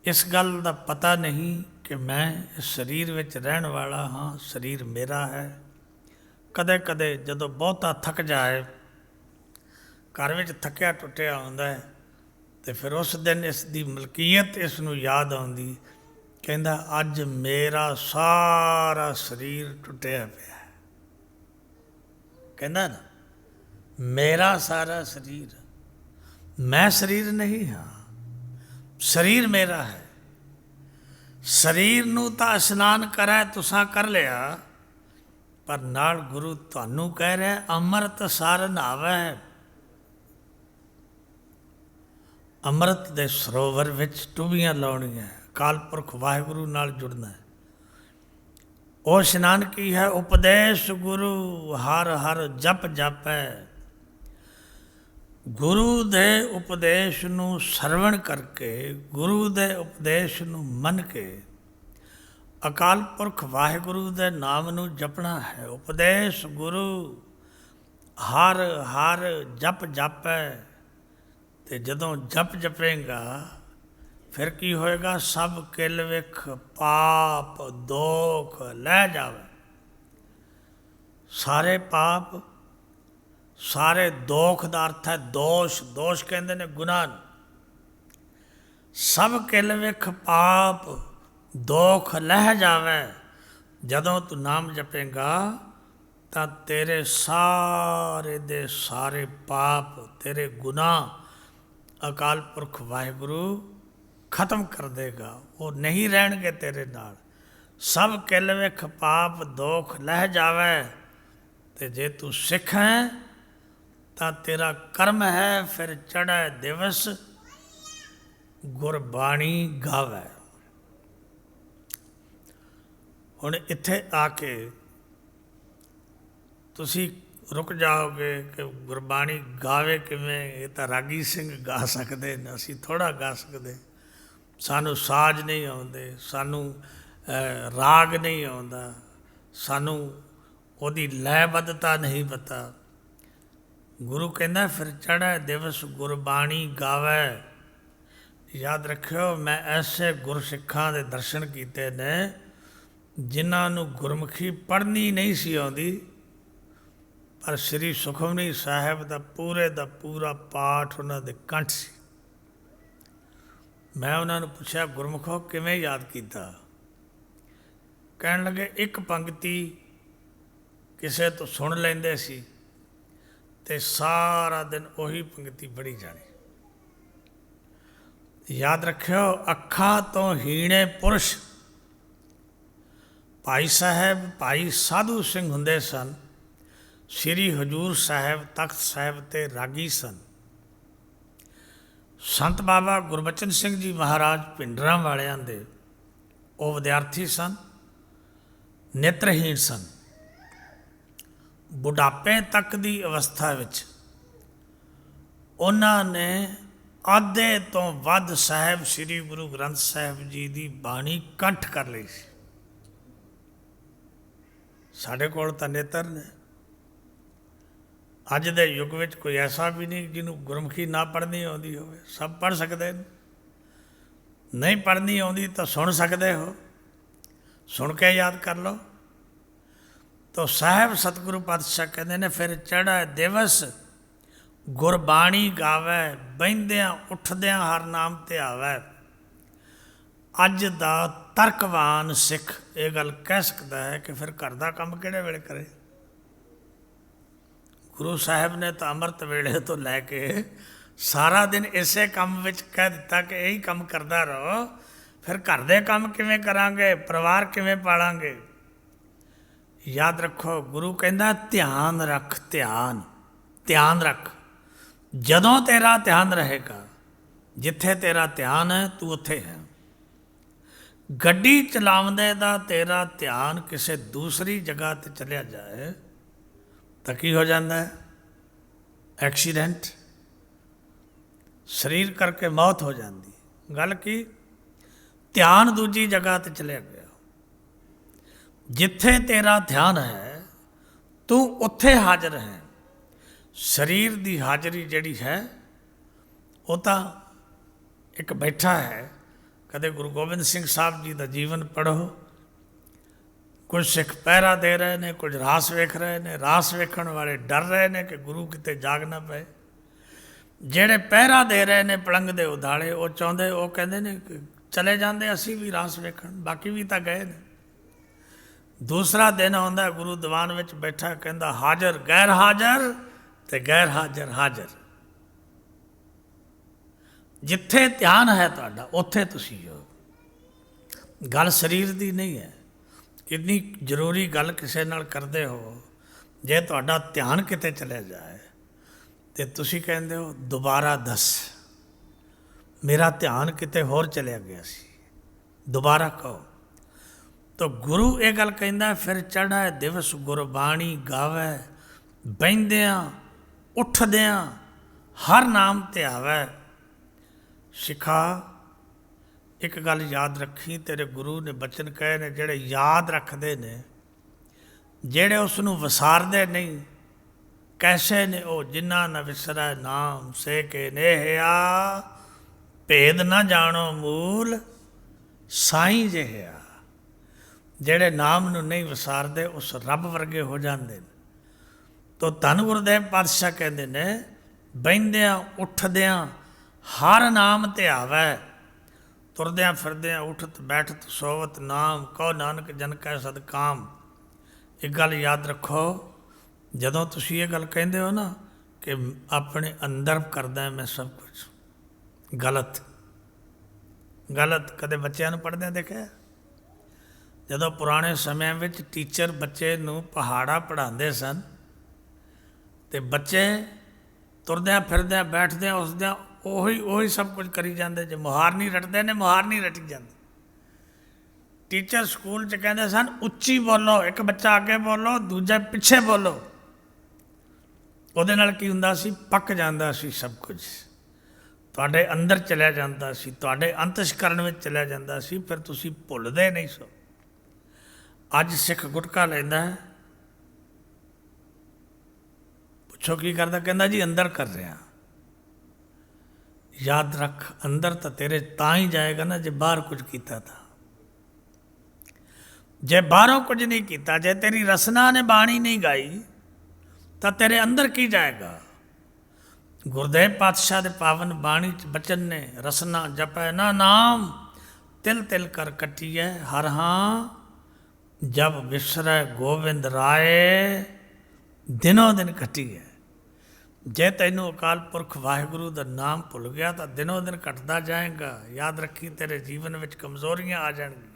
ਇਸ ਗੱਲ ਦਾ ਪਤਾ ਨਹੀਂ ਕਿ ਮੈਂ ਇਸ ਸਰੀਰ ਵਿੱਚ ਰਹਿਣ ਵਾਲਾ ਹਾਂ, ਸਰੀਰ ਮੇਰਾ ਹੈ। ਕਦੇ ਕਦੇ ਜਦੋਂ ਬਹੁਤਾ ਥੱਕ ਜਾਏ, ਘਰ ਵਿੱਚ ਥੱਕਿਆ ਟੁੱਟਿਆ ਆਉਂਦਾ ਹੈ, ਅਤੇ ਫਿਰ ਉਸ ਦਿਨ ਇਸ ਦੀ ਮਲਕੀਅਤ ਇਸ ਨੂੰ ਯਾਦ ਆਉਂਦੀ, ਕਹਿੰਦਾ ਅੱਜ ਮੇਰਾ ਸਾਰਾ ਸਰੀਰ ਟੁੱਟਿਆ ਪਿਆ। ਕਹਿੰਦਾ ਨਾ, ਮੇਰਾ ਸਾਰਾ ਸਰੀਰ, ਮੈਂ ਸਰੀਰ ਨਹੀਂ ਹਾਂ, ਸਰੀਰ ਮੇਰਾ ਹੈ। ਸਰੀਰ ਨੂੰ ਤਾਂ ਇਸ਼ਨਾਨ ਕरै ਤੁਸਾਂ ਕਰ ਲਿਆ, ਪਰ ਨਾਲ ਗੁਰੂ ਤੁਹਾਨੂੰ ਕਹਿ ਰਿਹਾ ਅੰਮ੍ਰਿਤ ਸਰ ਨਾਵੈ। ਅੰਮ੍ਰਿਤ ਦੇ ਸਰੋਵਰ ਵਿੱਚ ਟੁੱਬੀਆਂ ਲਾਉਣੀਆਂ, ਅਕਾਲ ਪੁਰਖ ਵਾਹਿਗੁਰੂ ਨਾਲ ਜੁੜਨਾ ਹੈ। ਉਹ ਇਸ਼ਨਾਨ ਕੀ ਹੈ? ਉਪਦੇਸ਼ ਗੁਰੂ ਹਰ ਹਰ ਜਪ ਜਾਪੈ। ਗੁਰੂ ਦੇ ਉਪਦੇਸ਼ ਨੂੰ ਸਰਵਣ ਕਰਕੇ, ਗੁਰੂ ਦੇ ਉਪਦੇਸ਼ ਨੂੰ ਮੰਨ ਕੇ ਅਕਾਲ ਪੁਰਖ ਵਾਹਿਗੁਰੂ ਦੇ ਨਾਮ ਨੂੰ ਜਪਣਾ ਹੈ। ਉਪਦੇਸ਼ ਗੁਰੂ ਹਰ ਹਰ ਜਪ ਜਾਪੈ। ਅਤੇ ਜਦੋਂ ਜਪ ਜਪੇਗਾ ਫਿਰ ਕੀ ਹੋਏਗਾ? ਸਭ ਕਿਲ ਵਿਖ ਪਾਪ ਦੋਖ ਲੈ ਜਾਵੇ। ਸਾਰੇ ਪਾਪ, ਸਾਰੇ ਦੋਖ ਦਾ ਅਰਥ ਹੈ ਦੋਸ਼। ਦੋਸ਼ ਕਹਿੰਦੇ ਨੇ ਗੁਨਾਹ। ਸਭ ਕਿਲ ਵਿਖ ਪਾਪ ਦੋਖ ਲਹਿ ਜਾਵੇ। ਜਦੋਂ ਤੂੰ ਨਾਮ ਜਪੇਗਾ ਤਾਂ ਤੇਰੇ ਸਾਰੇ ਦੇ ਸਾਰੇ ਪਾਪ, ਤੇਰੇ ਗੁਨਾਹ ਅਕਾਲ ਪੁਰਖ ਵਾਹਿਗੁਰੂ ਖਤਮ ਕਰ ਦੇਗਾ। ਉਹ ਨਹੀਂ ਰਹਿਣਗੇ ਤੇਰੇ ਨਾਲ। ਸਭ ਕਿਲ ਵਿਖ ਪਾਪ ਦੋਖ ਲਹਿ ਜਾਵੇ। ਅਤੇ ਜੇ ਤੂੰ ਸਿੱਖ ਹੈ ਤਾਂ ਤੇਰਾ ਕਰਮ ਹੈ, ਫਿਰ ਚੜ੍ਹੈ ਦਿਵਸ ਗੁਰਬਾਣੀ ਗਾਵੈ। ਹੁਣ ਇੱਥੇ ਆ ਕੇ ਤੁਸੀਂ ਰੁਕ ਜਾਓਗੇ ਕਿ ਗੁਰਬਾਣੀ ਗਾਵੇ ਕਿਵੇਂ? ਇਹ ਤਾਂ ਰਾਗੀ ਸਿੰਘ ਗਾ ਸਕਦੇ ਨੇ, ਅਸੀਂ ਥੋੜ੍ਹਾ ਗਾ ਸਕਦੇ। ਸਾਨੂੰ ਸਾਜ਼ ਨਹੀਂ ਆਉਂਦੇ, ਸਾਨੂੰ ਰਾਗ ਨਹੀਂ ਆਉਂਦਾ, ਸਾਨੂੰ ਉਹਦੀ ਲੈਅਬੱਧਤਾ ਨਹੀਂ ਪਤਾ। ਗੁਰੂ ਕਹਿੰਦਾ ਫਿਰ ਚੜ੍ਹੈ ਦਿਵਸ ਗੁਰਬਾਣੀ ਗਾਵੈ। ਯਾਦ ਰੱਖਿਓ, ਮੈਂ ਐਸੇ ਗੁਰਸਿੱਖਾਂ ਦੇ ਦਰਸ਼ਨ ਕੀਤੇ ਨੇ ਜਿਨ੍ਹਾਂ ਨੂੰ ਗੁਰਮੁਖੀ ਪੜ੍ਹਨੀ ਨਹੀਂ ਸੀ ਆਉਂਦੀ, ਪਰ ਸ੍ਰੀ ਸੁਖਮਨੀ ਸਾਹਿਬ ਦਾ ਪੂਰੇ ਦਾ ਪੂਰਾ ਪਾਠ ਉਹਨਾਂ ਦੇ ਕੰਠ ਸੀ। ਮੈਂ ਉਹਨਾਂ ਨੂੰ ਪੁੱਛਿਆ, ਗੁਰਮੁਖੋ ਕਿਵੇਂ ਯਾਦ ਕੀਤਾ? ਕਹਿਣ ਲੱਗੇ ਇੱਕ ਪੰਗਤੀ ਕਿਸੇ ਤੋਂ ਸੁਣ ਲੈਂਦੇ ਸੀ ਅਤੇ ਸਾਰਾ ਦਿਨ ਉਹੀ ਪੰਗਤੀ ਪੜ੍ਹੀ ਜਾਣੀ। ਯਾਦ ਰੱਖਿਓ, ਅੱਖਾਂ ਤੋਂ ਹੀਣੇ ਪੁਰਸ਼ ਭਾਈ ਸਾਹਿਬ, ਭਾਈ ਸਾਧੂ ਸਿੰਘ ਹੁੰਦੇ ਸਨ। ਸ੍ਰੀ ਹਜ਼ੂਰ ਸਾਹਿਬ, ਤਖਤ ਸਾਹਿਬ 'ਤੇ ਰਾਗੀ ਸਨ। ਸੰਤ ਬਾਬਾ ਗੁਰਬਚਨ ਸਿੰਘ ਜੀ ਮਹਾਰਾਜ ਭਿੰਡਰਾਂ ਵਾਲਿਆਂ ਦੇ ਉਹ ਵਿਦਿਆਰਥੀ ਸਨ, ਨੇਤਰਹੀਣ ਸਨ। ਬੁਢਾਪੇ ਤੱਕ ਦੀ ਅਵਸਥਾ ਵਿੱਚ ਉਹਨਾਂ ਨੇ ਅੱਧੇ ਤੋਂ ਵੱਧ ਸਾਹਿਬ ਸ੍ਰੀ ਗੁਰੂ ਗ੍ਰੰਥ ਸਾਹਿਬ ਜੀ ਦੀ ਬਾਣੀ ਕੰਠ ਕਰ ਲਈ ਸੀ। ਸਾਡੇ ਕੋਲ ਤਾਂ ਨੇਤਰ ਨੇ। ਅੱਜ ਦੇ ਯੁੱਗ ਵਿੱਚ ਕੋਈ ਐਸਾ ਵੀ ਨਹੀਂ ਜਿਹਨੂੰ ਗੁਰਮੁਖੀ ਨਾ ਪੜ੍ਹਨੀ ਆਉਂਦੀ ਹੋਵੇ। ਸਭ ਪੜ੍ਹ ਸਕਦੇ ਨੇ। ਨਹੀਂ ਪੜ੍ਹਨੀ ਆਉਂਦੀ ਤਾਂ ਸੁਣ ਸਕਦੇ ਹੋ, ਸੁਣ ਕੇ ਯਾਦ ਕਰ ਲਓ। ਤਾਂ ਸਾਹਿਬ ਸਤਿਗੁਰੂ ਪਾਤਸ਼ਾਹ ਕਹਿੰਦੇ ਨੇ ਫਿਰ ਚੜ੍ਹੈ ਦਿਵਸ ਗੁਰਬਾਣੀ ਗਾਵੈ। ਬਹਿੰਦਿਆਂ ਉੱਠਦਿਆਂ ਹਰ ਨਾਮ ਧਿਆਵੈ। ਅੱਜ ਦਾ ਤਰਕਵਾਨ ਸਿੱਖ ਇਹ ਗੱਲ ਕਹਿ ਸਕਦਾ ਹੈ ਕਿ ਫਿਰ ਘਰ ਦਾ ਕੰਮ ਕਿਹੜੇ ਵੇਲੇ ਕਰੇ? ਗੁਰੂ ਸਾਹਿਬ ਨੇ ਤਾਂ ਅੰਮ੍ਰਿਤ ਵੇਲੇ ਤੋਂ ਲੈ ਕੇ ਸਾਰਾ ਦਿਨ ਇਸੇ ਕੰਮ ਵਿੱਚ ਕਹਿ ਦਿੱਤਾ ਕਿ ਇਹੀ ਕੰਮ ਕਰਦਾ ਰਹੋ। ਫਿਰ ਘਰ ਦੇ ਕੰਮ ਕਿਵੇਂ ਕਰਾਂਗੇ, ਪਰਿਵਾਰ ਕਿਵੇਂ ਪਾਲਾਂਗੇ। ਯਾਦ ਰੱਖੋ, ਗੁਰੂ ਕਹਿੰਦਾ ਧਿਆਨ ਰੱਖ, ਧਿਆਨ ਰੱਖ। ਜਦੋਂ ਤੇਰਾ ਧਿਆਨ ਰਹੇਗਾ, ਜਿੱਥੇ ਤੇਰਾ ਧਿਆਨ ਹੈ ਤੂੰ ਉੱਥੇ ਹੈ। ਗੱਡੀ ਚਲਾਉਂਦੇ ਦਾ ਤੇਰਾ ਧਿਆਨ ਕਿਸੇ ਦੂਸਰੀ ਜਗ੍ਹਾ 'ਤੇ ਚਲਿਆ ਜਾਏ ਤਾਂ ਕੀ ਹੋ ਜਾਂਦਾ ਹੈ? ਐਕਸੀਡੈਂਟ, ਸਰੀਰ ਕਰਕੇ ਮੌਤ ਹੋ ਜਾਂਦੀ। ਗੱਲ ਕੀ? ਧਿਆਨ ਦੂਜੀ ਜਗ੍ਹਾ 'ਤੇ ਚਲਿਆ ਗਿਆ। ਜਿੱਥੇ ਤੇਰਾ ਧਿਆਨ ਹੈ ਤੂੰ ਉੱਥੇ ਹਾਜ਼ਰ ਹੈ। ਸਰੀਰ ਦੀ ਹਾਜ਼ਰੀ ਜਿਹੜੀ ਹੈ ਉਹ ਤਾਂ ਇੱਕ ਬੈਠਾ ਹੈ। ਕਦੇ ਗੁਰੂ ਗੋਬਿੰਦ ਸਿੰਘ ਸਾਹਿਬ ਜੀ ਦਾ ਜੀਵਨ ਪੜ੍ਹੋ। ਕੁਝ ਸਿੱਖ ਪਹਿਰਾ ਦੇ ਰਹੇ ਨੇ, ਕੁਝ ਰਾਸ ਵੇਖ ਰਹੇ ਨੇ। ਰਾਸ ਵੇਖਣ ਵਾਲੇ ਡਰ ਰਹੇ ਨੇ ਕਿ ਗੁਰੂ ਕਿਤੇ ਜਾਗ ਨਾ ਪਏ। ਜਿਹੜੇ ਪਹਿਰਾ ਦੇ ਰਹੇ ਨੇ ਪਲੰਗ ਦੇ ਉਧਾਲੇ, ਉਹ ਚਾਹੁੰਦੇ, ਉਹ ਕਹਿੰਦੇ ਨੇ ਕਿ ਚਲੇ ਜਾਂਦੇ ਅਸੀਂ ਵੀ ਰਾਸ ਵੇਖਣ, ਬਾਕੀ ਵੀ ਤਾਂ ਗਏ ਨੇ। ਦੂਸਰਾ ਦਿਨ ਆਉਂਦਾ, ਗੁਰੂ ਦੀਵਾਨ ਵਿੱਚ ਬੈਠਾ, ਕਹਿੰਦਾ ਹਾਜ਼ਰ ਗੈਰ ਹਾਜ਼ਰ ਤੇ ਗੈਰ ਹਾਜ਼ਰ ਹਾਜ਼ਰ। ਜਿੱਥੇ ਧਿਆਨ ਹੈ ਤੁਹਾਡਾ ਉੱਥੇ ਤੁਸੀਂ ਹੋ। ਗੱਲ ਸਰੀਰ ਦੀ ਨਹੀਂ ਹੈ। ਕਿੰਨੀ ਜ਼ਰੂਰੀ ਗੱਲ ਕਿਸੇ ਨਾਲ ਕਰਦੇ ਹੋ, ਜੇ ਤੁਹਾਡਾ ਧਿਆਨ ਕਿਤੇ ਚਲੇ ਜਾਏ ਤੇ ਤੁਸੀਂ ਕਹਿੰਦੇ ਹੋ ਦੁਬਾਰਾ ਦੱਸ, ਮੇਰਾ ਧਿਆਨ ਕਿਤੇ ਹੋਰ ਚਲਿਆ ਗਿਆ ਸੀ, ਦੁਬਾਰਾ ਕਹੋ। ਤਾਂ ਗੁਰੂ ਇਹ ਗੱਲ ਕਹਿੰਦਾ, ਫਿਰ ਚੜ੍ਹੈ ਦਿਵਸ ਗੁਰਬਾਣੀ ਗਾਵੈ, ਬਹਿੰਦਿਆਂ ਉੱਠਦਿਆਂ ਹਰ ਨਾਮ ਧਿਆਵੈ। ਸਿੱਖਾ, ਇੱਕ ਗੱਲ ਯਾਦ ਰੱਖੀ, ਤੇਰੇ ਗੁਰੂ ਨੇ ਬਚਨ ਕਹੇ ਨੇ, ਜਿਹੜੇ ਯਾਦ ਰੱਖਦੇ ਨੇ, ਜਿਹੜੇ ਉਸ ਨੂੰ ਵਿਸਾਰਦੇ ਨਹੀਂ, ਕੈਸੇ ਨੇ ਉਹ, ਜਿਨ੍ਹਾਂ ਨ ਵਿਸਰੈ ਨਾਮ ਸੇ ਕੇ ਨੇਹਿਆ, ਭੇਦ ਨਾ ਜਾਣੋ ਮੂਲ ਸਾਈਂ ਜਿਹਾ। ਜਿਹੜੇ ਨਾਮ ਨੂੰ ਨਹੀਂ ਵਿਸਾਰਦੇ ਉਸ ਰੱਬ ਵਰਗੇ ਹੋ ਜਾਂਦੇ ਨੇ। ਤੋ ਧੰਨ ਗੁਰਦੇਵ ਪਾਤਸ਼ਾਹ ਕਹਿੰਦੇ ਨੇ, ਬਹਿੰਦਿਆਂ ਉੱਠਦਿਆਂ ਹਰ ਨਾਮ ਧਿਆਵੈ, ਤੁਰਦਿਆਂ ਫਿਰਦਿਆਂ ਉਠਤ ਬੈਠਤ ਸੋਵਤ ਨਾਮ, ਕਹੋ ਨਾਨਕ ਜਨ ਕੈ ਸਦਕਾਮ। ਇੱਕ ਗੱਲ ਯਾਦ ਰੱਖੋ, ਜਦੋਂ ਤੁਸੀਂ ਇਹ ਗੱਲ ਕਹਿੰਦੇ ਹੋ ਨਾ ਕਿ ਆਪਣੇ ਅੰਦਰ ਕਰਦਾ ਮੈਂ ਸਭ ਕੁਝ, ਗਲਤ। ਕਦੇ ਬੱਚਿਆਂ ਨੂੰ ਪੜ੍ਹਦਿਆਂ ਦੇਖਿਆ? ਜਦੋਂ ਪੁਰਾਣੇ ਸਮਿਆਂ ਵਿੱਚ ਟੀਚਰ ਬੱਚੇ ਨੂੰ ਪਹਾੜਾ ਪੜ੍ਹਾਉਂਦੇ ਸਨ ਅਤੇ ਬੱਚੇ ਤੁਰਦਿਆਂ ਫਿਰਦਿਆਂ ਬੈਠਦਿਆਂ ਉਸਦਿਆਂ ਉਹੀ ਸਭ ਕੁਝ ਕਰੀ ਜਾਂਦੇ। ਜੇ ਮੁਹਾਰ ਨਹੀਂ ਰੱਟਦੇ ਨੇ, ਮੁਹਾਰ ਨਹੀਂ ਰੱਟੀ ਜਾਂਦੀ। ਟੀਚਰ ਸਕੂਲ 'ਚ ਕਹਿੰਦੇ ਸਨ ਉੱਚੀ ਬੋਲੋ, ਇੱਕ ਬੱਚਾ ਅੱਗੇ ਬੋਲੋ, ਦੂਜਾ ਪਿੱਛੇ ਬੋਲੋ। ਉਹਦੇ ਨਾਲ ਕੀ ਹੁੰਦਾ ਸੀ? ਪੱਕ ਜਾਂਦਾ ਸੀ ਸਭ ਕੁਝ, ਤੁਹਾਡੇ ਅੰਦਰ ਚਲਿਆ ਜਾਂਦਾ ਸੀ, ਤੁਹਾਡੇ ਅੰਤਸ਼ਕਰਨ ਵਿੱਚ ਚਲਿਆ ਜਾਂਦਾ ਸੀ, ਫਿਰ ਤੁਸੀਂ ਭੁੱਲਦੇ ਨਹੀਂ ਸੋ। ਅੱਜ ਸਿੱਖ ਗੁਟਕਾ ਲੈਂਦਾ ਹੈ, ਪੁੱਛੋ ਕੀ ਕਰਦਾ? ਕਹਿੰਦਾ ਜੀ ਅੰਦਰ ਕਰ ਰਿਹਾ। ਯਾਦ ਰੱਖ, ਅੰਦਰ ਤਾਂ ਤੇਰੇ ਤਾਂ ਹੀ ਜਾਏਗਾ ਨਾ ਜੇ ਬਾਹਰ ਕੁਝ ਕੀਤਾ ਤਾਂ। ਜੇ ਬਾਹਰੋਂ ਕੁਝ ਨਹੀਂ ਕੀਤਾ, ਜੇ ਤੇਰੀ ਰਸਨਾ ਨੇ ਬਾਣੀ ਨਹੀਂ ਗਾਈ ਤਾਂ ਤੇਰੇ ਅੰਦਰ ਕੀ ਜਾਏਗਾ? ਗੁਰਦੇਵ ਪਾਤਸ਼ਾਹ ਦੇ ਪਾਵਨ ਬਾਣੀ 'ਚ ਬਚਨ ਨੇ, ਰਸਨਾ ਜਪੈ ਨਾ ਨਾਮ, ਤਿਲ ਤਿਲ ਕਰ ਕੱਟੀਐ ਹਰ ਹਾਂ, ਜਬ ਵਿਸਰੈ ਗੋਬਿੰਦ ਰਾਏ, ਦਿਨੋਂ ਦਿਨ ਕੱਟੀਐ। ਜੇ ਤੈਨੂੰ ਅਕਾਲ ਪੁਰਖ ਵਾਹਿਗੁਰੂ ਦਾ ਨਾਮ ਭੁੱਲ ਗਿਆ ਤਾਂ ਦਿਨੋਂ ਦਿਨ ਘਟਦਾ ਜਾਏਗਾ। ਯਾਦ ਰੱਖੀ, ਤੇਰੇ ਜੀਵਨ ਵਿੱਚ ਕਮਜ਼ੋਰੀਆਂ ਆ ਜਾਣਗੀਆਂ।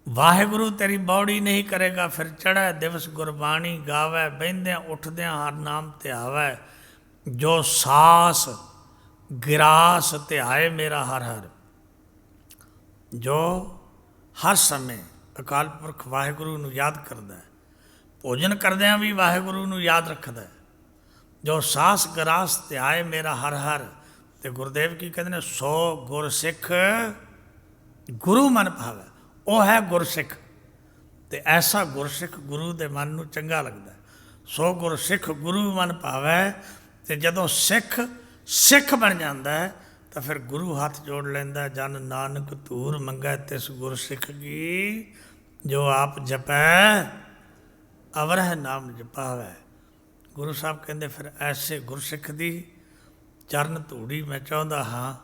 ਵਾਹਿਗੁਰੂ ਤੇਰੀ ਬੌੜੀ ਨਹੀਂ ਕਰੇਗਾ। ਫਿਰ ਚੜ੍ਹੈ ਦਿਵਸ ਗੁਰਬਾਣੀ ਗਾਵੈ, ਬਹਿੰਦਿਆਂ ਉੱਠਦਿਆਂ ਹਰ ਨਾਮ ਧਿਆਵੈ, ਜੋ ਸਾਸ ਗਿਰਾਸ ਧਿਆਏ ਮੇਰਾ ਹਰ ਹਰ। ਜੋ ਹਰ ਸਮੇਂ ਅਕਾਲ ਪੁਰਖ ਵਾਹਿਗੁਰੂ ਨੂੰ ਯਾਦ ਕਰਦਾ, ਭੋਜਨ ਕਰਦਿਆਂ ਵੀ ਵਾਹਿਗੁਰੂ ਨੂੰ ਯਾਦ ਰੱਖਦਾ, ਜੋ ਸਾਸ ਗਰਾਸ ਧਿਆਏ ਮੇਰਾ ਹਰ ਹਰ। ਅਤੇ ਗੁਰਦੇਵ ਕੀ ਕਹਿੰਦੇ ਨੇ? ਸੋ ਗੁਰਸਿੱਖ ਗੁਰੂ ਮਨ ਭਾਵੈ, ਉਹ ਹੈ ਗੁਰਸਿੱਖ। ਅਤੇ ਐਸਾ ਗੁਰਸਿੱਖ ਗੁਰੂ ਦੇ ਮਨ ਨੂੰ ਚੰਗਾ ਲੱਗਦਾ। ਸੋ ਗੁਰਸਿੱਖ ਗੁਰੂ ਮਨ ਭਾਵੈ। ਅਤੇ ਜਦੋਂ ਸਿੱਖ ਬਣ ਜਾਂਦਾ ਹੈ ਤਾਂ ਫਿਰ ਗੁਰੂ ਹੱਥ ਜੋੜ ਲੈਂਦਾ, ਜਨ ਨਾਨਕ ਧੂਰ ਮੰਗੈ ਤਿਸ ਗੁਰਸਿੱਖ ਕੀ, ਜੋ ਆਪ ਜਪੈ ਅਵਰਹਿ ਨਾਮ ਜਪਾਵੈ। ਗੁਰੂ ਸਾਹਿਬ ਕਹਿੰਦੇ ਫਿਰ ਐਸੇ ਗੁਰਸਿੱਖ ਦੀ ਚਰਨ ਧੂੜੀ ਮੈਂ ਚਾਹੁੰਦਾ ਹਾਂ,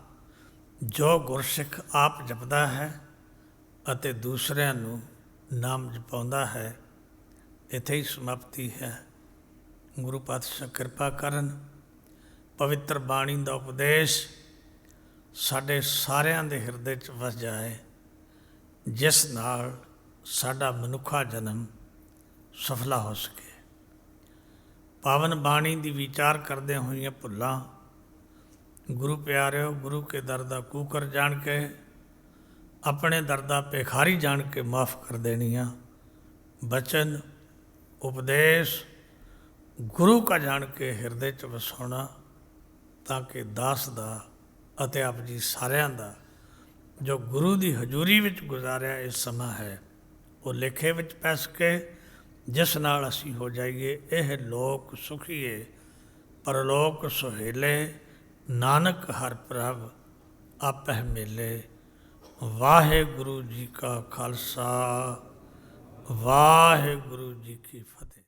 ਜੋ ਗੁਰਸਿੱਖ ਆਪ ਜਪਦਾ ਹੈ ਅਤੇ ਦੂਸਰਿਆਂ ਨੂੰ ਨਾਮ ਜਪਾਉਂਦਾ ਹੈ। ਇੱਥੇ ਹੀ ਸਮਾਪਤੀ ਹੈ। ਗੁਰੂ ਪਾਤਸ਼ਾਹ ਕਿਰਪਾ ਕਰਨ, ਪਵਿੱਤਰ ਬਾਣੀ ਦਾ ਉਪਦੇਸ਼ ਸਾਡੇ ਸਾਰਿਆਂ ਦੇ ਹਿਰਦੇ 'ਚ ਵਸ ਜਾਏ, ਜਿਸ ਨਾਲ ਸਾਡਾ ਮਨੁੱਖਾ ਜਨਮ ਸਫਲਾ ਹੋ ਸਕੇ। ਪਾਵਨ ਬਾਣੀ ਦੀ ਵਿਚਾਰ ਕਰਦਿਆਂ ਹੋਈਆਂ ਭੁੱਲਾਂ ਗੁਰੂ ਪਿਆਰਿਓ ਗੁਰੂ ਕੇ ਦਰ ਦਾ ਕੂਕਰ ਜਾਣ ਕੇ, ਆਪਣੇ ਦਰ ਦਾ ਭਿਖਾਰੀ ਜਾਣ ਕੇ ਮਾਫ ਕਰ ਦੇਣੀਆਂ। ਬਚਨ ਉਪਦੇਸ਼ ਗੁਰੂ ਕਾ ਜਾਣ ਕੇ ਹਿਰਦੇ 'ਚ ਵਸਾਉਣਾ, ਤਾਂ ਕਿ ਦਾਸ ਦਾ ਅਤੇ ਆਪ ਜੀ ਸਾਰਿਆਂ ਦਾ ਜੋ ਗੁਰੂ ਦੀ ਹਜ਼ੂਰੀ ਵਿੱਚ ਗੁਜ਼ਾਰਿਆ ਇਹ ਸਮਾਂ ਹੈ, ਉਹ ਲੇਖੇ ਵਿੱਚ ਪੈ ਸਕੇ, ਜਿਸ ਨਾਲ ਅਸੀਂ ਹੋ ਜਾਈਏ ਇਹ ਲੋਕ ਸੁਖੀਏ ਪਰਲੋਕ ਸੁਹੇਲੇ। ਨਾਨਕ ਹਰ ਪ੍ਰਭ ਆਪਹਿ ਮੇਲੇ। ਵਾਹਿਗੁਰੂ ਜੀ ਕਾ ਖਾਲਸਾ, ਵਾਹਿਗੁਰੂ ਜੀ ਕੀ ਫਤਿਹ।